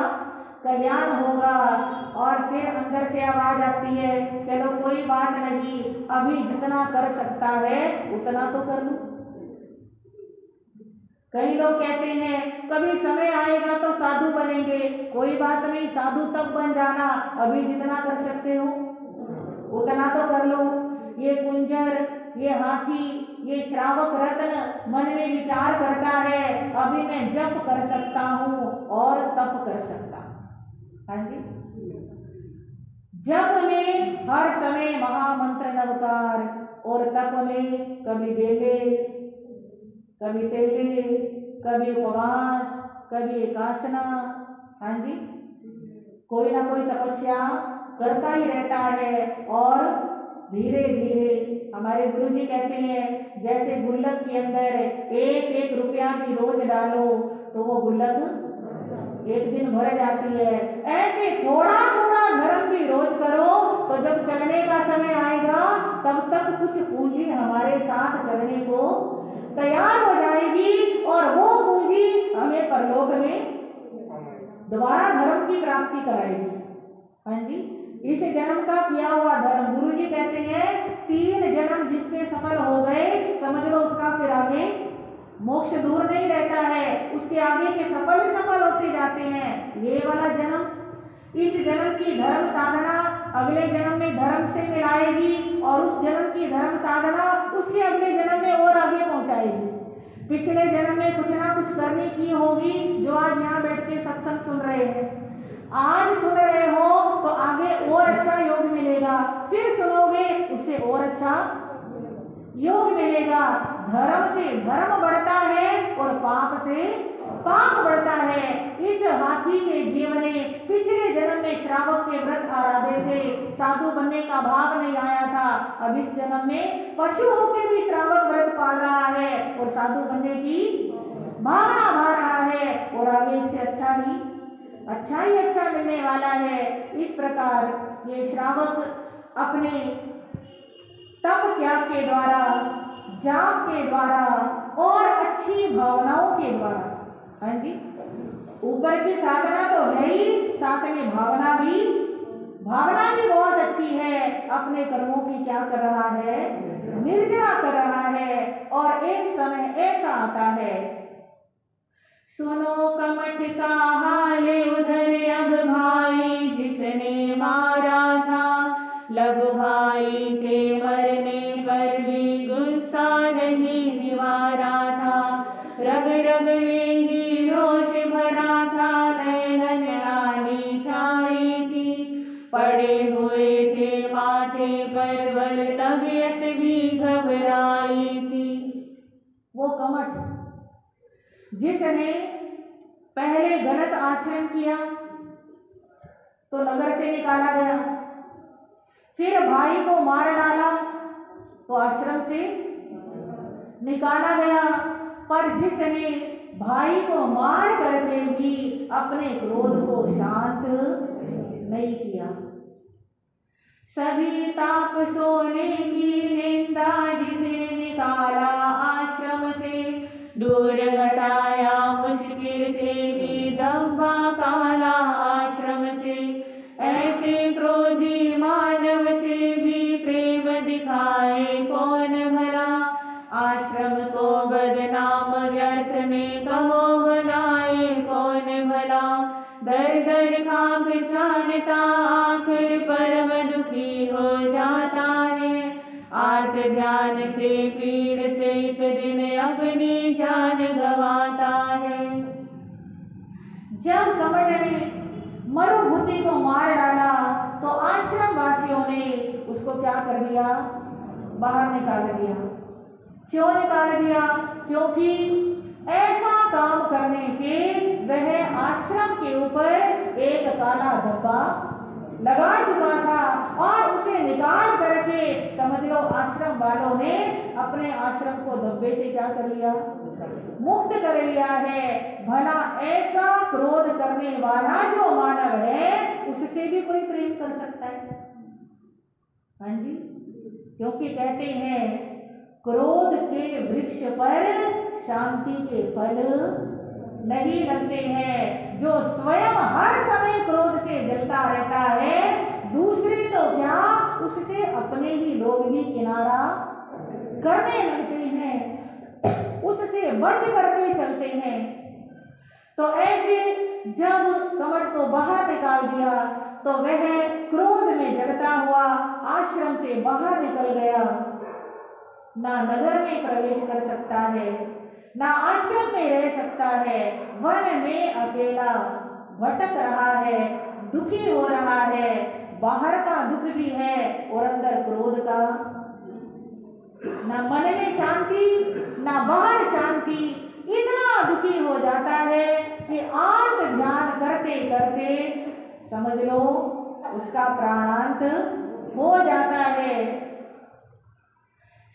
कल्याण होगा। और फिर अंदर से आवाज आती है, चलो कोई बात नहीं, अभी जितना कर सकता है उतना तो कर लूं। कई लोग कहते हैं कभी समय आएगा तो साधु बनेंगे। कोई बात नहीं, साधु तब बन जाना, अभी जितना कर सकते हो उतना तो कर लो। ये कुंजर, ये हाथी, ये श्रावक रत्न मन में विचार करता है, अभी मैं जप कर सकता हूँ और तप कर सकता हूँ। हाँ जी, जप में हर समय महामंत्र नवकार और तप में कभी बेले, कभी तेले, कभी उपवास, कभी एकासना। हाँ जी, कोई ना कोई तपस्या करता ही रहता है। और धीरे धीरे हमारे गुरुजी कहते हैं जैसे गुल्लक के अंदर 1-1 रुपया भी रोज डालो तो वो गुल्लक एक दिन भर जाती है। ऐसे थोड़ा थोड़ा धर्म भी रोज करो तो जब चलने का समय आएगा तब तक कुछ पूंजी हमारे साथ चलने को तैयार हो जाएगी और वो पूंजी हमें परलोक में दोबारा धर्म की प्राप्ति कराएगी। हाँ जी, इस जन्म का किया हुआ धर्म, गुरुजी कहते हैं 3 जन्म जिसके सफल हो गए समझ लो उसका फिर आगे मोक्ष दूर नहीं रहता है, उसके आगे के सफल होते जाते हैं। ये वाला जन्म, इस जन्म की धर्म साधना अगले जन्म में धर्म से मिलाएगी और उस जन्म की धर्म साधना उससे अगले जन्म में और आगे पहुंचाएगी। पिछले जन्म में कुछ ना कुछ करनी की होगी जो आज यहाँ बैठ के सत्संग सुन रहे हैं। आज सुन रहे हो तो आगे और अच्छा योग मिलेगा, फिर सुनोगे उससे और अच्छा योग मिलेगा। धर्म से धर्म बढ़ता है और पाप से पाप बढ़ता है। इस हाथी के जीवन में पिछले जन्म में श्रावक के व्रत आराधे थे, साधु बनने का भाव नहीं आया था। अब इस जन्म में पशु होकर भी श्रावक व्रत पाल रहा है और साधु बनने की भावना भा रहा है और आगे इससे अच्छा मिलने वाला है। इस प्रकार ये श्रावक अपने तप त्याग के द्वारा, जाप के द्वारा और अच्छी भावनाओं के द्वारा, हाँ जी, ऊपर की साधना तो है ही, साथ में भावना भी बहुत अच्छी है। अपने कर्मों की क्या कर रहा है, निर्जरा कर रहा है। और एक समय ऐसा आता है, सुनो कमठ का हाल उधर अब भाई जिसने मारा था, लब भाई के मरने पर भी गुस्सा नहीं निवारा था, रग रग में ही रोष भरा था, नैनन आनी छाई थी, पड़े हुए थे माथे पर बल, तबीयत भी घबराई थी। वो कमठ जिसने पहले गलत आचरण किया तो नगर से निकाला गया, फिर भाई को मार डाला तो आश्रम से निकाला गया, पर जिसने भाई को मार करके भी अपने क्रोध को शांत नहीं किया, सभी ताप सोने की निंदा जिसे निकाला आश्रम से, दूर हटाया मुश्किल से ही दम्भा काला आश्रम से, ऐसे क्रोधी मानव से भी प्रेम दिखाए कौन भला, आश्रम को बदनाम व्यर्थ में कहो बनाए कौन भला, दर दर खाक छानता आखिर परम दुखी हो जाता है, आर्त ध्यान से पीड़ित एक दिन अपनी जान गंवाता है। जब कमठ ने मरुभूति को मार डाला तो आश्रम वासियों ने उसको क्या कर दिया, बाहर निकाल दिया। क्यों निकाल दिया? क्योंकि ऐसा काम करने से वह आश्रम के ऊपर एक काला धब्बा लगा चुका था और उसे निकाल करके समझ लो आश्रम वालों ने अपने आश्रम को धब्बे से क्या कर लिया, मुक्त कर लिया है। भला ऐसा क्रोध करने वाला जो मानव है उससे भी कोई प्रेम कर सकता है? हाँ जी, क्योंकि कहते हैं क्रोध के वृक्ष पर शांति के फल नहीं लगते हैं। जो स्वयं हर समय क्रोध से जलता रहता है, दूसरे तो क्या उससे अपने ही लोग भी किनारा करने लगते हैं, उससे बच करके चलते हैं। तो ऐसे जब कमर को बाहर निकाल दिया तो वह क्रोध में जलता हुआ आश्रम से बाहर निकल गया। ना नगर में प्रवेश कर सकता है, ना आश्रम में रह सकता है, वन में अकेला भटक रहा है, दुखी हो रहा है। बाहर का दुख भी है और अंदर क्रोध का, ना मन में शांति ना बाहर शांति। इतना दुखी हो जाता है कि आत्म ध्यान करते करते समझ लो उसका प्राणांत हो जाता है।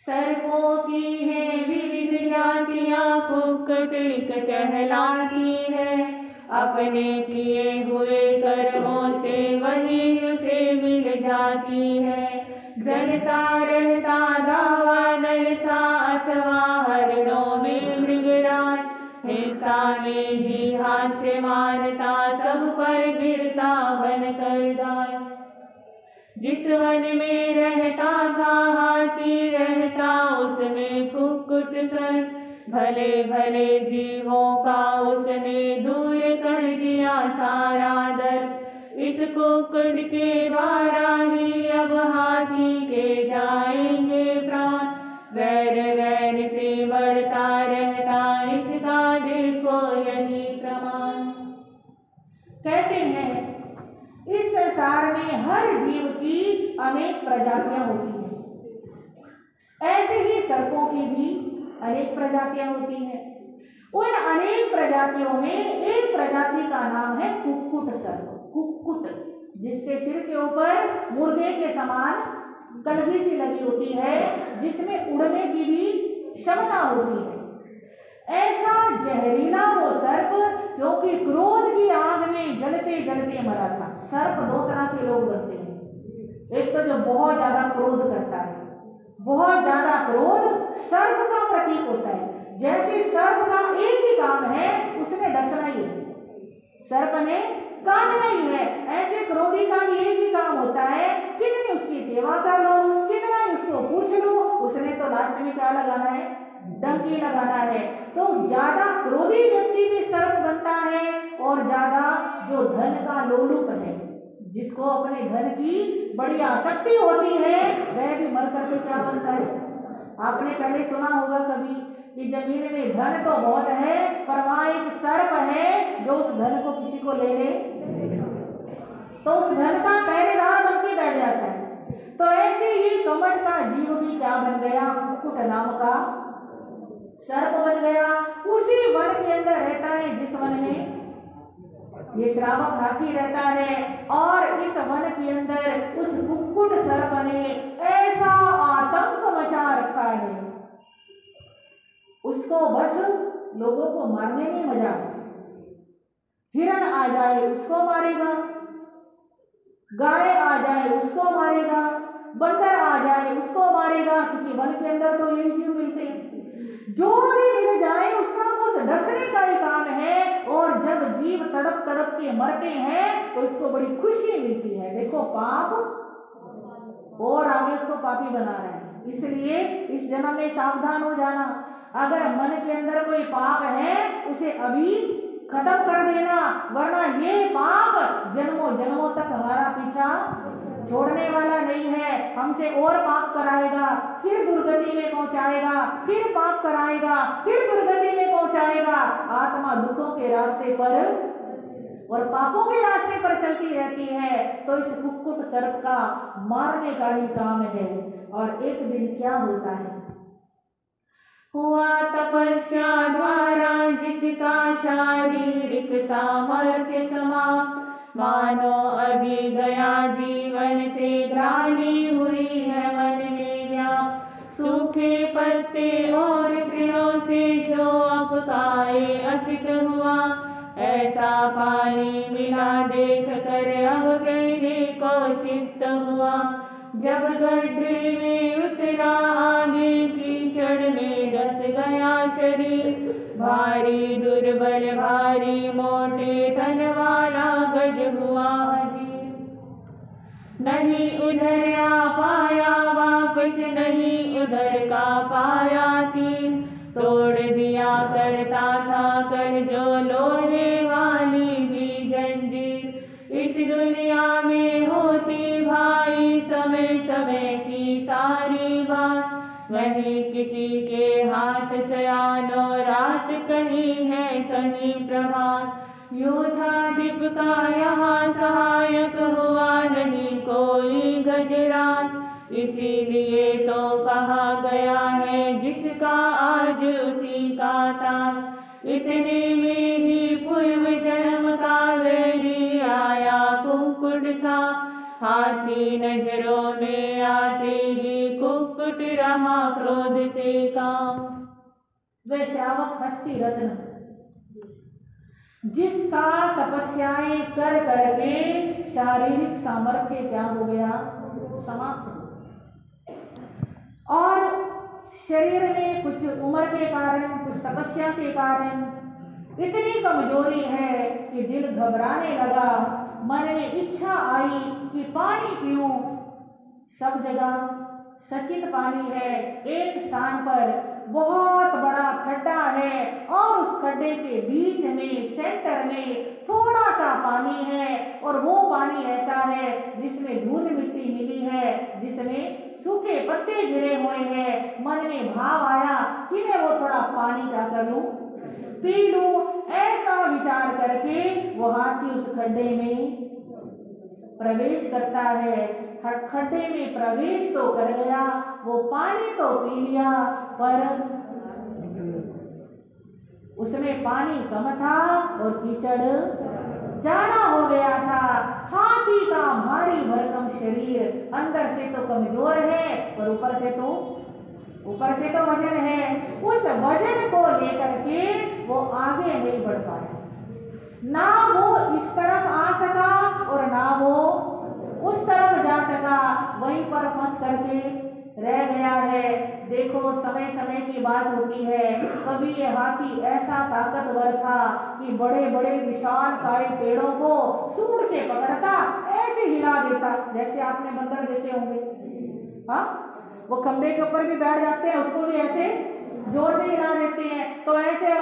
सर्पों की है विविध जातियां, कुक्कुट कहलाती है। अपने किए हुए कर्मों से वही उसे मिल जाती है। जलता रहता दावा नरसा अथवा हरणों में मृगराज, हिंसा में ही हास्य मानता सब पर गिरता बनकर दाज। जिस वन में रहता था हाथी रहता उसमें कुक्कुट सर, भले भले जीवों का उसने दूर कर दिया सारा डर। इस कुक्कुट के द्वारा ही अब हाथी के जाएंगे प्राण, वैर वैर से बढ़ता रहता इसका देखो यही प्रमाण। कहते हैं इस संसार में हर जीव की अनेक प्रजातियां होती हैं, ऐसे ही सर्पों की भी अनेक प्रजातियां होती हैं। उन अनेक प्रजातियों में एक प्रजाति का नाम है कुक्कुट सर्प। कुक्कुट जिसके सिर के ऊपर मुर्गे के समान कलगी सी लगी होती है, जिसमें उड़ने की भी क्षमता होती है। ऐसा जहरीला वो सर्प, क्योंकि क्रोध की आग में जलते जलते मरा था। सर्प दो तरह के लोग बनते हैं, एक तो जो बहुत ज्यादा क्रोध करता है, बहुत ज्यादा क्रोध सर्प का प्रतीक होता है। जैसे सर्प का एक ही काम है, उसने डसना ही है, सर्प ने काटना ही है। ऐसे क्रोधी का भी एक ही काम होता है, कितनी उसकी सेवा कर लो, कितना ही उसको पूछ लो, उसने तो लास्ट में क्या लगाना है, डंकी लगाना है। तो ज्यादा क्रोधी व्यक्ति भी सर्प बनता है, और ज्यादा जो धन का लोलुप है, जिसको अपने धन की बड़ी आसक्ति होती है, वह भी मर करके क्या बनता है। आपने पहले सुना होगा कभी कि जमीन में धन तो बहुत है, पर वहां एक सर्प है जो उस धन को किसी को ले ले तो उस धन का पहरेदार बन के बैठ जाता है। तो ऐसे ही कमट का जीव भी क्या बन गया, कुक्कुट नाम का सर्प बन गया। उसी वन के अंदर रहता है जिस वन में ये श्रावक हाथी रहता है, और इस वन के अंदर उस कुक्कुट सर्प ने ऐसा आतंक मचा रखा है, उसको बस लोगों को मारने में मजा। हिरण आ जाए उसको मारेगा, गाय आ जाए उसको मारेगा, बंदर आ जाए उसको मारेगा, क्योंकि वन के अंदर तो यही जीव मिलते हैं। जो भी मिल जाए उसका बस डसने का ही काम है। और जब जीव तड़प तड़प के मरते हैं तो इसको बड़ी खुशी मिलती है, देखो पाप और आगे उसको पापी बना रहा है। इसलिए इस जन्म में सावधान हो जाना। अगर मन के अंदर कोई पाप है उसे अभी खत्म कर देना, वरना ये पाप जन्मों जन्मों तक हमारा पीछा छोड़ने वाला नहीं है। हमसे और पाप कराएगा, फिर दुर्गति में पहुंचाएगा, फिर पाप कराएगा, फिर दुर्गति में पहुंचाएगा। आत्मा दुखों के रास्ते पर और पापों के रास्ते पर चलती रहती है। तो इस कुक्कुट सर्प का मारने का ही काम है। और एक दिन क्या होता है, हुआ तपस्या द्वारा जिसका शारीरिक सामर्थ्य समाप्त, मानो भी गया जीवन से, ग्लानि हुई है मन में व्याप। सूखे पत्ते और तृणों से जो अपकाए अचित हुआ, ऐसा पानी मिला देख कर अब कहने को चित्त हुआ। जब गड्ढे में उतरा आगे कीचड़ में डस गया शरीर, भारी दुर्बल भारी मोटे तन वाला गज हुआ अजीर। नहीं उधर आ पाया वापस, नहीं उधर का पाया तीर, तोड़ दिया करता था कर जो लोहे वाली भी जंजीर। इस दुनिया में होती भाई समय समय की सारी बात, वहीं किसी के हाथ सयानो रात कहीं है कहीं प्रभात। यूं था दीप का यहाँ सहायक हुआ नहीं कोई गजरात, इसीलिए तो कहा गया है जिसका आज उसी का ताज। इतने में ही पूर्व जन्म का वैरी आया कुक्कुट सा, हाथी नजरों में आते ही कुक्कुट रहा क्रोध से काम। वे श्रावक हस्ती रत्न जिसका तपस्याएं कर करके शारीरिक सामर्थ्य क्या हो गया, समाप्त। और शरीर में कुछ उम्र के कारण, कुछ तपस्या के कारण इतनी कमजोरी है कि दिल घबराने लगा। मन में इच्छा आई कि पानी पीऊं। सब जगह सचित पानी है, एक स्थान पर बहुत बड़ा खड्डा है और उस खड्डे के बीच में सेंटर में थोड़ा सा पानी है, और वो पानी ऐसा है जिसमें धूल मिट्टी मिली है, जिसमें सूखे पत्ते गिरे हुए हैं। मन में भाव आया कि मैं वो थोड़ा पानी क्या कर लूं, पी लूं। ऐसा विचार करके वो हाथी उस खड्डे में प्रवेश करता है। खड्डे में प्रवेश तो कर गया, वो पानी तो पी लिया, पर उसमें पानी कम था और कीचड़ ज्यादा हो गया था। हाथी का भारी भरकम शरीर अंदर से तो कमजोर है, पर ऊपर से तो वजन है। उस वजन को लेकर के वो आगे नहीं बढ़ पाया, ना वो इस तरफ आ सका और ना वो उस तरफ जा सका, वहीं पर फंस करके रह गया है। देखो समय समय की बात होती है, कभी ये हाथी ऐसा ताकतवर था कि बड़े बड़े विशाल काय पेड़ों को सूंड से पकड़ता, ऐसे हिला देता, जैसे आपने बंदर देखे होंगे। हाँ, वो खंबे के ऊपर भी बैठ जाते हैं, उसको भी ऐसे जोर से हिला देते हैं, तो ऐसे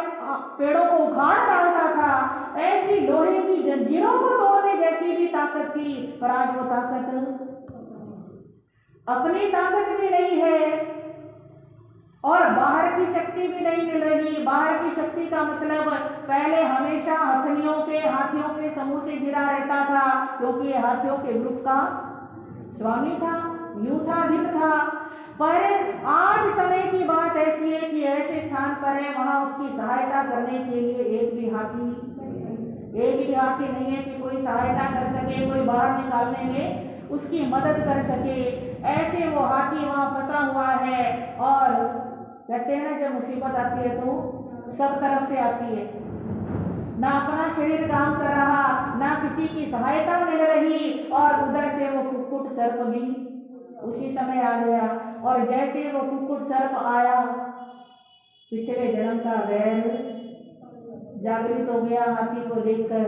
पेड़ों को उखाड़ डालता था। ऐसी लोहे की जंजीरों को तोड़ने जैसी भी ताकत थी, पर आज वो ताकत अपनी ताकत भी नहीं है और बाहर की शक्ति भी नहीं मिल रही। बाहर की शक्ति का मतलब पहले हमेशा हाथियों के समूह से घिरा रहता था, क्योंकि ये हाथियों के ग्रुप का स्वामी था, यूथाधिप था। पर आज समय की बात ऐसी है कि ऐसे स्थान पर है, वहां उसकी सहायता करने के लिए एक भी हाथी नहीं है कि कोई सहायता कर सके, कोई बाहर निकालने में उसकी मदद कर सके। ऐसे वो हाथी वहां फंसा हुआ है, और कहते हैं ना, जब मुसीबत आती है तो सब तरफ से आती है। ना अपना शरीर काम कर रहा, ना किसी की सहायता मिल रही, और उधर से वो कुक्कुट सर्प भी उसी समय आ गया। और जैसे वो कुक्कुट सर्प आया, पिछले जन्म का वैर जागृत हो गया हाथी को देखकर।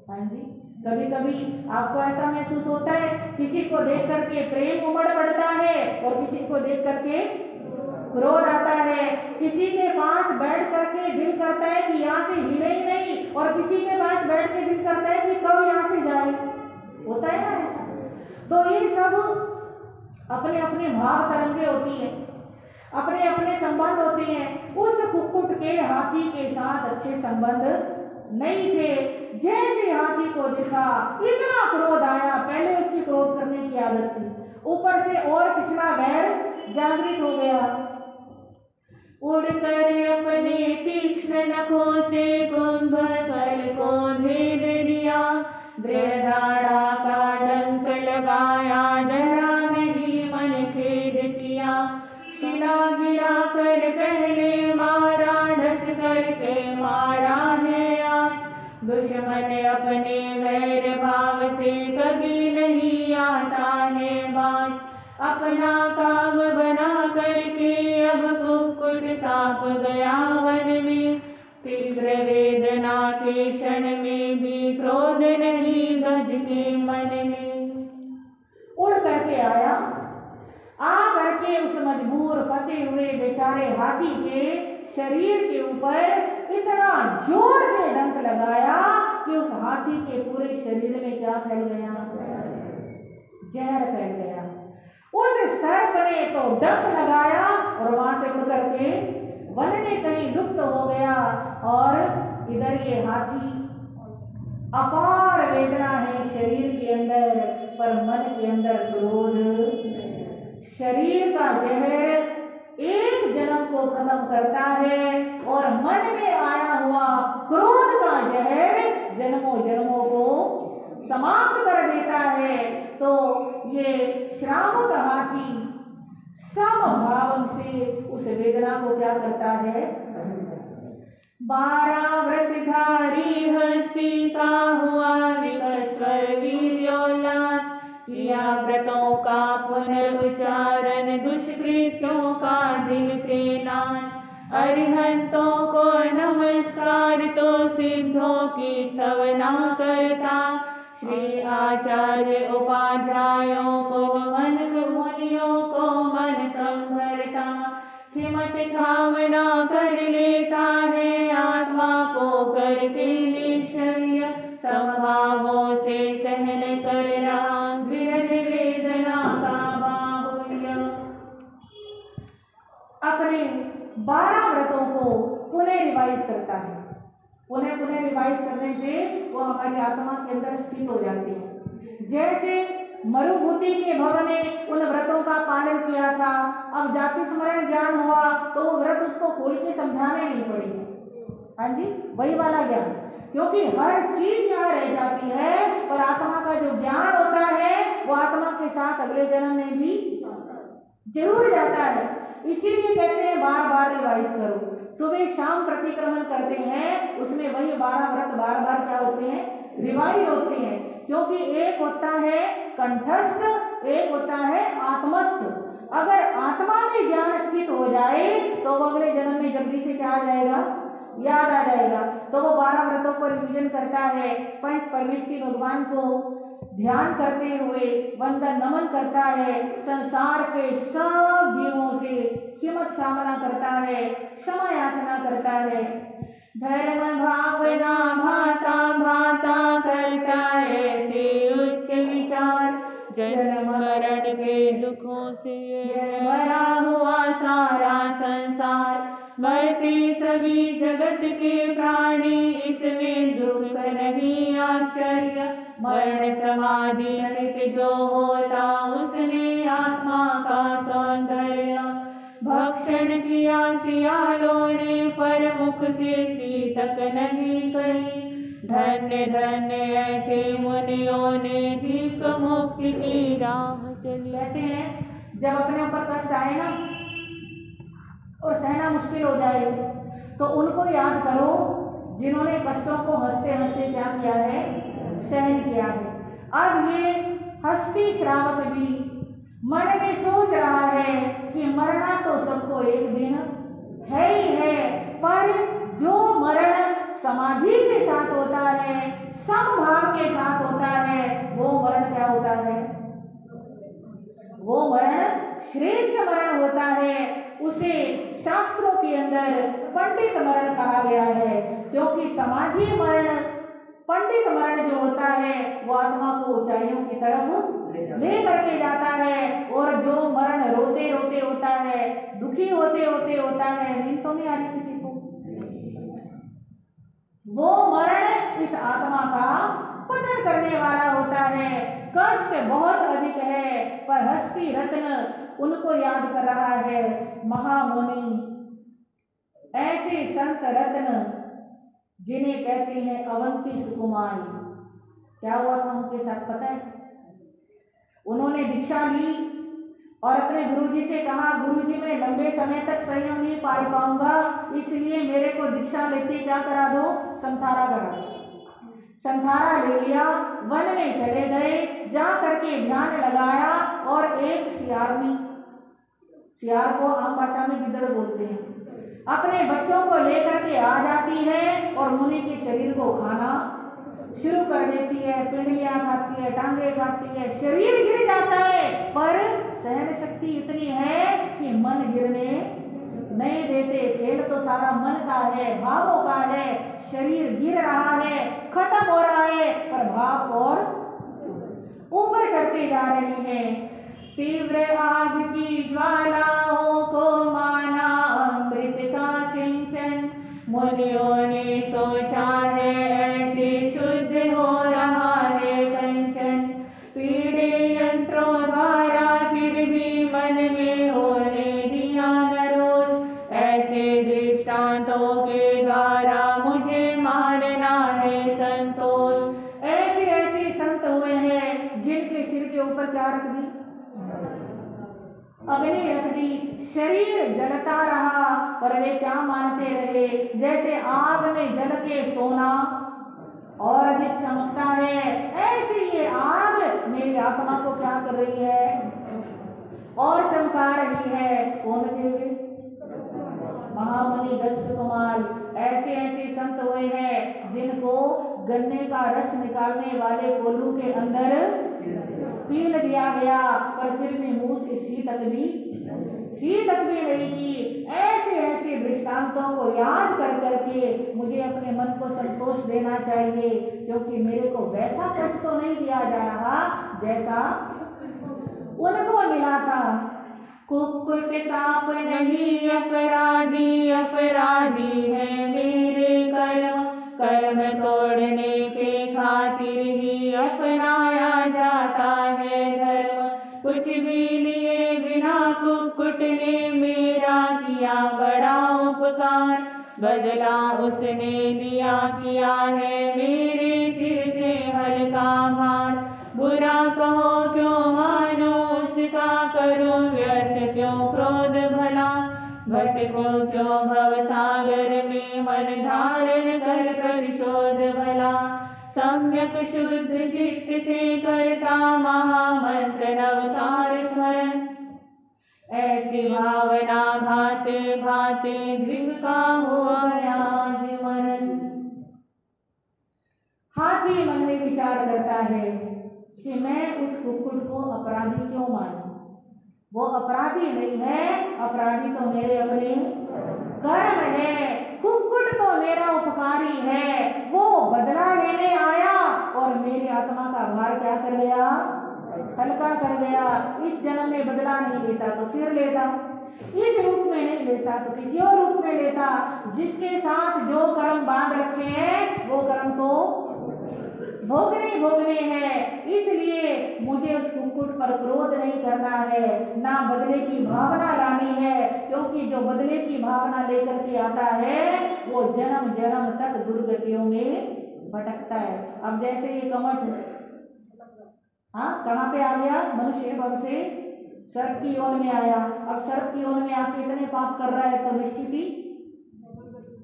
हाँ जी, कभी कभी आपको ऐसा महसूस होता है, किसी को देख करके प्रेम उमड़ पड़ता है और किसी को देख करके क्रोध आता है। किसी के पास बैठ करके दिल करता है कि यहाँ से हिले ही नहीं, और किसी के पास बैठ के दिल करता है कि कब यहाँ से जाए। होता है ना ऐसा? तो ये सब अपने अपने भाव तरंगे होती है, अपने अपने संबंध होते हैं। उस कुक्कुट के हाथी के साथ अच्छे संबंध नहीं थे। जैसे हाथी को देखा, इतना क्रोध आया। पहले उसकी क्रोध करने की आदत थी, ऊपर से और पिछला वैर जागृत हो गया। उड़कर अपने तीक्ष्ण नखों से कुंभ फल को भेद लिया, दृढ़ दाढ़ा अपने वैर भाव से कभी नहीं आता है बाज। अपना काम बना करके अब कुक्कुट सांप गया वन में, तीव्र वेदना के क्षण में भी क्रोध नहीं गज के मन में। उड़ करके आया, आ करके उस मजबूर फंसे हुए बेचारे हाथी के शरीर के ऊपर इतना जोर से डंक लगाया कि उस हाथी के पूरे शरीर में क्या फैल गया? जहर फैल गया। उस सर्प ने तो डंक लगाया और वहां से उड़ करके वन में कहीं लुप्त हो गया। और इधर ये हाथी, अपार वेदना है शरीर के अंदर, पर मन के अंदर क्रोध। शरीर का जहर एक जन्म को खत्म करता है और मन में आया हुआ क्रोध का जहर जन्मों जन्मों को समाप्त कर देता है। तो ये श्रावक हाथी समभाव से उस वेदना को क्या करता है? 12 व्रतधारी हस्ती का हुआ विकस्वर वीर्योल्लास, किया व्रतों का पुनरुच्चारण दुष्कृत्यों का दिल से नाश। अरिहंतों को नमस्कार तो सिद्धों की स्तवना करता, श्री आचार्य उपाध्यायों को मन मुनियों को मन संभरता। हिम्मत कामना कर लेता है आत्मा को करके निश्चय, संभावों से सहन कर रहा विरह वेदना का बाहुल्य। अपने 12 व्रतों को पुनः रिवाइज करता है। पुनः रिवाइज करने से वो हमारी आत्मा के अंदर स्थित हो जाती है। जैसे मरुभूति के भव ने उन व्रतों का पालन किया था, अब जाति स्मरण ज्ञान हुआ तो वो व्रत उसको खोल के समझाने नहीं पड़ेंगे। हाँ जी, वही वाला ज्ञान, क्योंकि हर चीज यहाँ रह जाती है और आत्मा का जो ज्ञान होता है वो आत्मा के साथ अगले जन्म में भी जरूर जाता है। इसीलिए कहते हैं बार बार रिवाइज करो। सुबह शाम प्रतिक्रमण करते हैं, उसमें वही 12 व्रत बार बार क्या होते हैं? रिवाइज होते हैं। क्योंकि एक होता है कंठस्थ, एक होता है आत्मस्थ। अगर आत्मा में ज्ञान स्थित हो जाए तो वो अगले जन्म में जल्दी से क्या आ जाएगा? याद आ जाएगा। तो वो 12 व्रतों को रिविजन करता है, पंच परमेश्वरी भगवान को ध्यान करते हुए वंदन नमन करता है, संसार के सब जीवों से हिम्मत कामना करता है, क्षमा याचना करता है। धर्म भावना भाता भाता करता है से उच्च विचार, जन्म मरण के दुखों से भरा हुआ सारा संसार। मरते सभी जगत के प्राणी, इसमें दुख नहीं आश्चर्य। मरण समाधि सहित जो होता, उसमें आत्मा का सौंदर्य। भक्षण किया सियालों ने, पर मुख से सीतक नहीं करी। धन्य धन्य ऐसे मुनियों ने ठीक मुक्ति की राह चली। कहते हैं जब अपने ऊपर कष्ट आए ना और सहना मुश्किल हो जाए तो उनको याद करो जिन्होंने कष्टों को हंसते हंसते क्या किया है? सहन किया है। अब ये हस्ती श्रावक भी मन में सोच रहा है कि मरना तो सबको एक दिन है ही है, पर जो मरण समाधि के साथ होता है, समभाव के साथ होता है, वो मरण क्या होता है? वो मरण श्रेष्ठ मरण होता है। उसे शास्त्रों के अंदर पंडित मरण कहा गया है, क्योंकि समाधि मरण, पंडित मरण जो होता है वो आत्मा को ऊंचाइयों की तरफ ले करके जाता है। और जो मरण रोते रोते होता है, दुखी होते होते होता है, नींद तो नहीं आ रही किसी को, वो मरण इस आत्मा का पतन करने वाला होता है। कष्ट बहुत अधिक है, पर हस्ती रत्न उनको याद कर रहा है। महामुनि ऐसे संत रत्न जिन्हें कहते हैं अवंती सुकुमारी, क्या हुआ था उनके साथ पता है? उन्होंने दीक्षा ली और अपने गुरुजी से कहा, गुरुजी मैं लंबे समय तक संयम नहीं पाल पाऊंगा, इसलिए मेरे को दीक्षा लेते क्या करा दो? संथारा करा दो। संथारा ले लिया, वन में चले गए, जा करके ध्यान लगाया और एक सियारनी, सियार को आम भाषा में गिद्दड़ बोलते हैं, अपने बच्चों को लेकर के आ जाती है और मुनि के शरीर को खाना शुरू कर देती है। पिंडलियां खाती है, टांगे खाती है, शरीर गिर जाता है, पर सहन शक्ति इतनी है कि मन गिरने नहीं देते। खेल तो सारा मन का है, भावों का है। शरीर गिर रहा है, खत्म हो रहा है, पर भाव और ऊपर चढ़ते जा रही है। तीव्र आग की ज्वालाओं को माना अमृत का सिंचन, मुनियों ने सोचा है ऐसे शुद्ध हो रहा है कंचन। पीड़े यंत्रों द्वारा फिर भी मन में होने दिया न रोष, ऐसे दृष्टांतों के द्वारा मुझे मानना है संतोष। ऐसे ऐसे संत हुए हैं जिनके सिर के ऊपर क्या रख दी, अग्नि रख दी, शरीर जलता रहा, पर वे क्या मानते रहे, जैसे आग में जल के सोना और अधिक चमकता है, ऐसे ये आग मेरी आत्मा को क्या कर रही है और चमका रही है। कौन थे? महामुनि दस्यु कुमार। ऐसे ऐसे संत हुए हैं जिनको गन्ने का रस निकालने वाले कोल्हू के अंदर पील दिया गया, पर फिर भी मुंह से सी तक भी नहीं की। ऐसे ऐसे दृष्टांतों को याद कर करके मुझे अपने मन को संतोष देना चाहिए, क्योंकि मेरे को वैसा कष्ट तो नहीं दिया जा रहा जैसा उनको मिला था। कुक्कुट सांप नहीं अपराधी, अपराधी है मेरे कर्म, कर्म तोड़ने के खातिर ही अपनाया जाता है धर्म। कुछ भी लिए बिना कुक्कुट ने मेरा किया बड़ा उपकार, बदला उसने लिया किया है मेरे सिर से हल्का भार। बुरा कहो क्यों मानो उसका, करो व्यर्थ क्यों क्रोध भला, भटको क्यों भव सागर में मन धारण कर प्रतिशोध भला। सम्यक शुद्ध चित्त से करता महामंत्र नवकार स्मरण, ऐसी भावना भाते भाते दिव्य का हुआ आज मरण। हाथी मन में विचार करता है कि मैं उस कुक्कुट को अपराधी क्यों मानूं, वो अपराधी नहीं है, अपराधी तो मेरे अपने कर्म है। कुक्कुट तो मेरा उपकारी है, वो बदला लेने आया और मेरी आत्मा का भार क्या कर गया, हल्का कर गया। इस जन्म में बदला नहीं लेता तो फिर लेता, इस रूप में नहीं लेता तो किसी और रूप में लेता। जिसके साथ जो कर्म बांध रखे हैं वो कर्म तो भोगने हैं। इसलिए मुझे उस कुक्कुट पर क्रोध नहीं करना है, ना बदले की भावना लानी है, क्योंकि जो बदले की भावना लेकर के आता है वो जन्म जन्म तक दुर्गतियों में भटकता है। अब जैसे ये कमठ कहाँ पे आ गया, मनुष्य भव से सर्प की योनि में आया। अब सर्प की योनि में आके इतने पाप कर रहा है तो निश्चित ही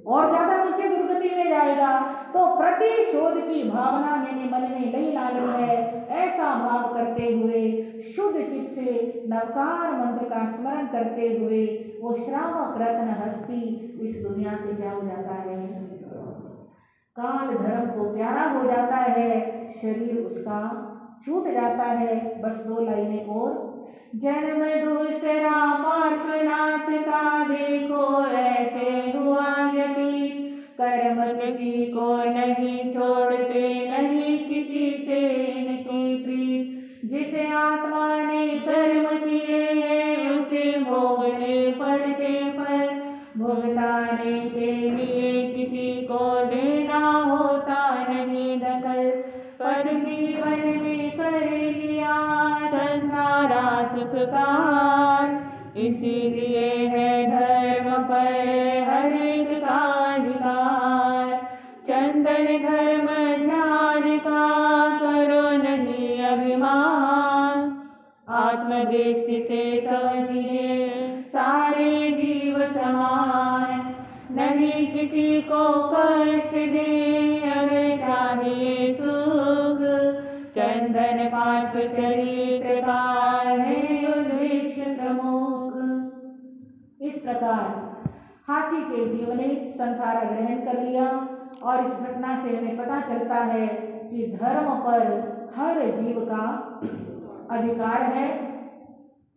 और ज्यादा नीचे दुर्गति में जाएगा। तो प्रतिशोध की भावना मैंने मन में नहीं लानी है। ऐसा भाव करते हुए शुद्ध चित्त से नवकार मंत्र का स्मरण करते हुए वो श्रावक रत्न हस्ती इस दुनिया से क्या हो जाता है, काल धर्म को प्यारा हो जाता है, शरीर उसका छूट जाता है। बस 2 लाइनें और। जन्म दूसरा पार्श्वनाथ का देखो ऐसे हुआ व्यतीत, कर्म किसी को नहीं छोड़ते नहीं किसी से इनकी प्रीत। जिसे आत्मा ने कर्म किए हैं उसे भोगने पड़ते फल, भुगताने के लिए किसी को देना होता नहीं दखल। पर जीवन में कर लिया संसारा सुखकार, इसीलिए है धर्म पर हर एक का अधिकार। चंदन धर्म ज्ञान का करो नहीं अभिमान, आत्मदृष्टि से समझिए सारे जीव समान। नहीं किसी को कष्ट दे अगर चाहिए जीवन पांच चरित्र का है उद्देश्य प्रमुख। इस प्रकार हाथी के जीवन ने संसार ग्रहण कर लिया और इस घटना से हमें पता चलता है कि धर्म पर हर जीव का अधिकार है।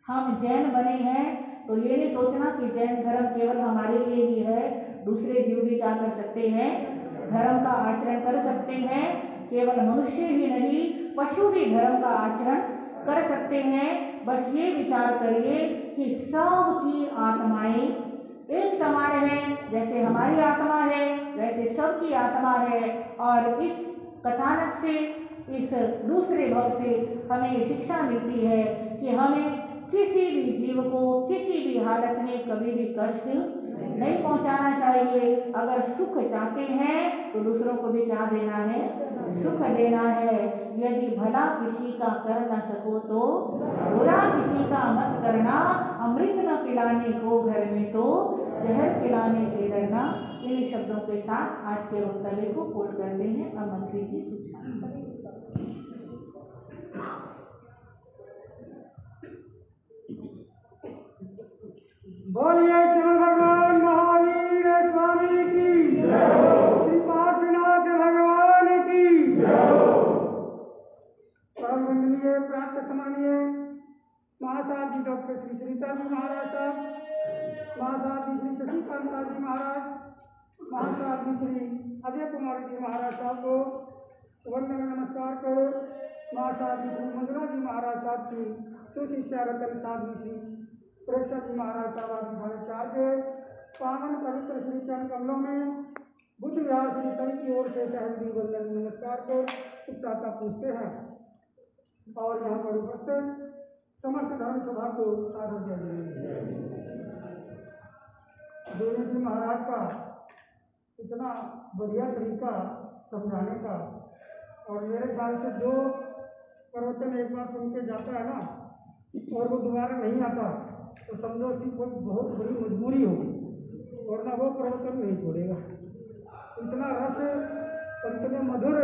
हम जैन बने हैं तो ये नहीं सोचना कि जैन धर्म केवल हमारे लिए ही है, दूसरे जीव भी क्या कर सकते हैं, धर्म का आचरण कर सकते हैं। केवल मनुष्य ही नहीं, पशु भी धर्म का आचरण कर सकते हैं। बस ये विचार करिए कि सबकी आत्माएं एक समान है, जैसे हमारी आत्मा है वैसे सबकी आत्मा है। और इस कथानक से, इस दूसरे भाव से हमें ये शिक्षा मिलती है कि हमें किसी भी जीव को किसी भी हालत में कभी भी कष्ट नहीं पहुंचाना चाहिए। अगर सुख चाहते हैं तो दूसरों को भी क्या देना है, सुख देना है। यदि भला किसी का कर न सको तो बुरा किसी का मत करना। अमृत न पिलाने को घर में तो जहर पिलाने से डरना। इन शब्दों के साथ आज के वक्तव्य को पूर्ण करते हैं। अब मंत्री जी सूचना करें। बोलिए श्री भगवान महावीर स्वामी की श्री पार्श्वनाथ भगवान की परमवंदनीय प्राप्त सम्मानीय महासाहब जी डॉक्टर श्री श्रीता जी महाराज साहब, महासाहब जी श्री शशिकांता जी महाराज, महासाहब जी श्री अजय कुमार जी महाराज साहब को वंदन नमस्कार करो। महासाहब जी श्री मंजुला जी महाराज साहब की सुशिष्या रतन साहब जी श्री प्रेक्षक जी महाराज साहब आदि हमारे चार के पावन पवित्र श्री चरण कमलों में बुद्ध विहार श्री सभी की ओर से सहजी वंदन नमस्कार को सुखता पूछते हैं और यहाँ पर उपस्थित समस्त धर्म सभा को साधु देवी जी महाराज का इतना बढ़िया तरीका समझाने का, और मेरे ख्याल से जो प्रवचन एक बार सुन के जाता है ना और वो दोबारा नहीं आता तो समझो कि कोई बहुत बड़ी मजबूरी होगी, वरना वो प्रवचन नहीं छोड़ेगा। इतना रस और इतने मधुर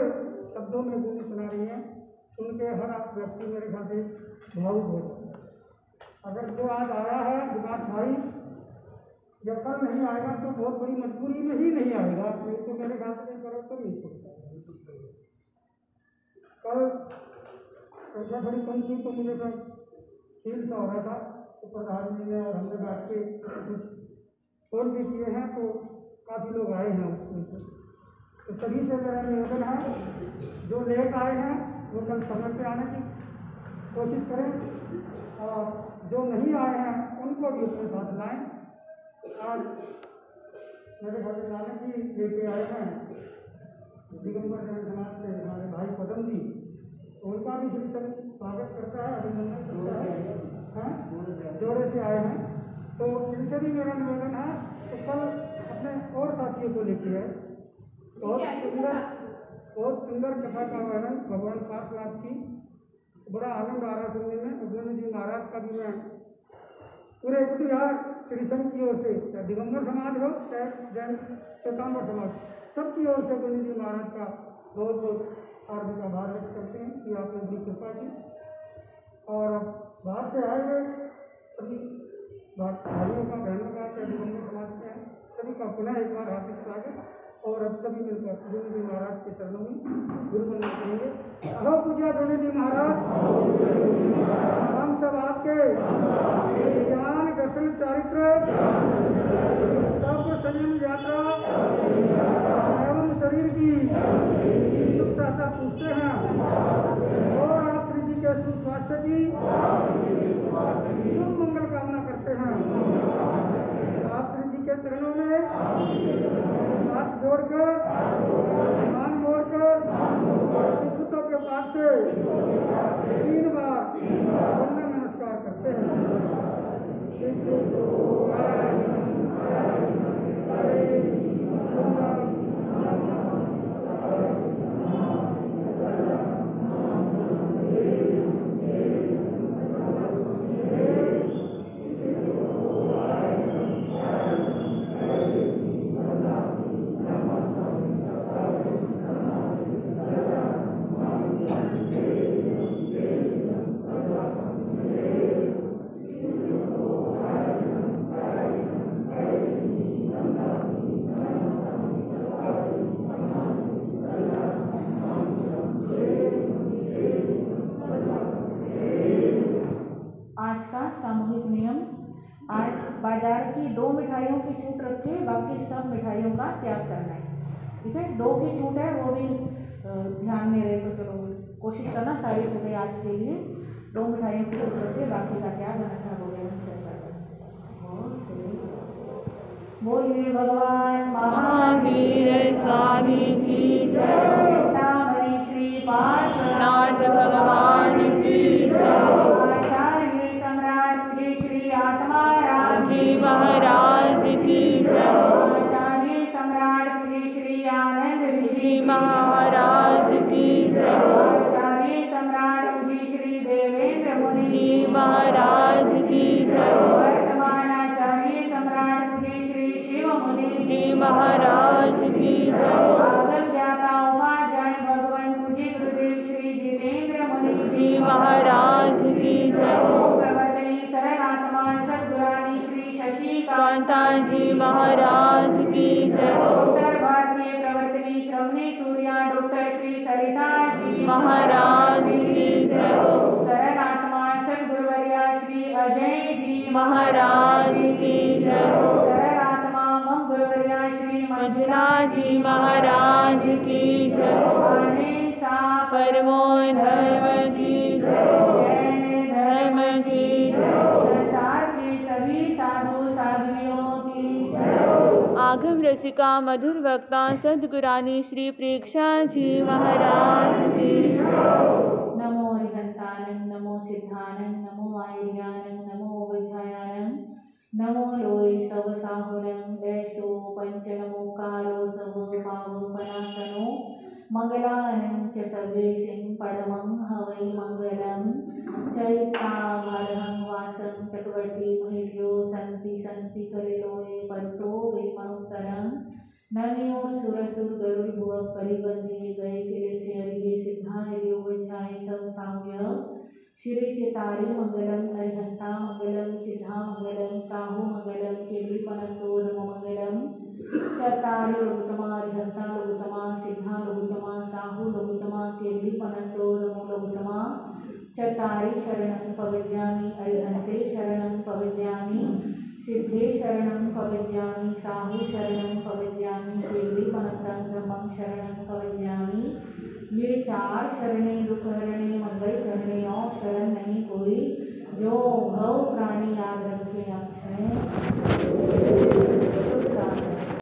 शब्दों में गुण सुना रही हैं, सुन के हर आप व्यक्ति मेरे ख्याल से भावुक हो जाता है। अगर जो आज आया है दिमाग भाई, जब कल नहीं आएगा तो बहुत बड़ी मजबूरी में ही नहीं आएगा, नहीं तो मेरे ख्याल से प्रवचन नहीं छोड़ता। कल संख्या बड़ी कम थी तो मुझे सब फील सा हो रहा था, तो प्रधान जी ने और हमने बैठ के कुछ फोन भी किए हैं तो काफ़ी लोग आए हैं उसमें से। तो सभी से मेरा निवेदन है, जो लेट आए हैं वो कल समय पे आने की कोशिश करें, और जो नहीं आए हैं उनको भी अपने साथ लाएं। आज मेरे घर में लाने की लेके आए हैं दिगंबर जैन समाज से हमारे भाई पदम जी, तो उनका भी श्री स्वागत करता है, अभिनंदन करता है। जोड़े से आए हैं तो इनसे भी मेरा निवेदन है तो कल अपने और साथियों को लेके आए। बहुत सुंदर कथा का वर्णन भगवान पार्श्वनाथ की, बड़ा आनंद आ रहा सुनने में। उद्वैन जी महाराज का भी मैं पूरे बिहार श्री संघ की ओर से, चाहे दिगंबर समाज हो चाहे जैन श्वेतांबर समाज, सबकी ओर से उद्वैन जी महाराज का बहुत बहुत हार्दिक आभार व्यक्त करते हैं कि आपने बड़ी कृपा की। और बाहर से आए हुए सभी भाइयों का, बहनों का, चाहे दिगंबर समाज के हैं, सभी का पुनः एक बार हार्दिक स्वागत। और अब सभी मिलकर गुरु जी महाराज के चरणों में गुरु वंदन करेंगे। अहो पूज्य गुरु जी महाराज, हम सब आपके ज्ञान दर्शन चारित्र तप संयम यात्रा एवं शरीर की सुख सहता पूछते हैं, और आप श्री जी के सुस्वास्थ्य की शुभ मंगल कामना करते हैं। आप श्री जी के चरणों में हाथ जोड़कर, मान मोड़कर, सुखों के पास से 3 बार वंदन नमस्कार करते हैं। का सामूहिक नियम। आज बाजार की 2 मिठाइयों की छूट रख के बाकी सब मिठाइयों का त्याग करना है। ठीक है, 2 की छूट है, वो भी ध्यान में रहे तो चलो कोशिश करना सारी छूटें आज के लिए। 2 मिठाइयों की छूट रख के बाकी का त्याग अन्यथा भोजन से ऐसा करें। बोलिए भगवान महावीर स्वामी की जय। चिंतामणि श्री नाथ भगवान की जय। आचार्य सम्राट पूज्य श्री आत्माराम जी महाराज की जय। आचार्य सम्राट पूज्य श्री आनंद ऋषि महाराज की जय। आचार्य सम्राट पूज्य श्री देवेंद्र मुनि जी महाराज की जय। वर्तमान आचार्य सम्राट पूज्य श्री शिव मुनि जी महाराज की जय। आगम ज्ञाता उपाध्याय भगवान पूज्य गुरुदेव श्री जितेंद्र मुनि जी महाराज की जय। प्रवर्तनी सरलात्मा सद्गुरानी श्री कांता जी महाराज की जय। उत्तर भारतीय प्रवर्तनी श्रवणी सूर्या डॉक्टर श्री सरिता जी महाराज की जय। सरलात्मा सद्गुरुवर्या श्री अजय जी महाराज की जय। सरलात्मा मम गुरुवर्या श्री मंजुला जी महाराज की जय। अहिंसा परमो धर्म की जय। जैन धर्म की जय। संसार के सभी साधु साध्वियों की आगम रसिका मधुर वक्ता सद्गुरानी श्री प्रेक्षा जी महाराज की नमो हरिहंतानं नमो सिद्धानं नमो आयर्यानं नमो वज्रायानं नमो लोय सव साहुनं ऐसो पंचनमोकारो सव पावपनासनो मंगलानं च सर्वेसिं परमं हवै मंगलम् चैतावरहं वासं चक्रवर्ती महेड्यो सन्ति कलिलोये परतो वै मनुत्तरं नमियों सुरसुर गरुड़ भुव परिबंधिये गए किले से हरिये सिद्धाय योगछाय सब साम्य श्री चितारी मंगलम हरिहंता मंगलम सिद्धा मंगलम साहु मंगलम केली पनतो नमो मंगलम चतारी लघुतमा हरिहंता लघुतमा सिद्धा लघुतमा साहु लघुतमा केली पनतो नमो लघुतमा चतारी शरणं पवज्यामि अरिहन्ते शरणं पवज्यामि सिद्धे शरणं पवज्यामि साहु शरणं पवज्यामि केवली पनतं ब्रह्मं शरणं पवज्यामि। ये 4 शरणे दुख हरणे मंगल करने और शरण नहीं कोई जो भव प्राणी याद रखे अक्षय।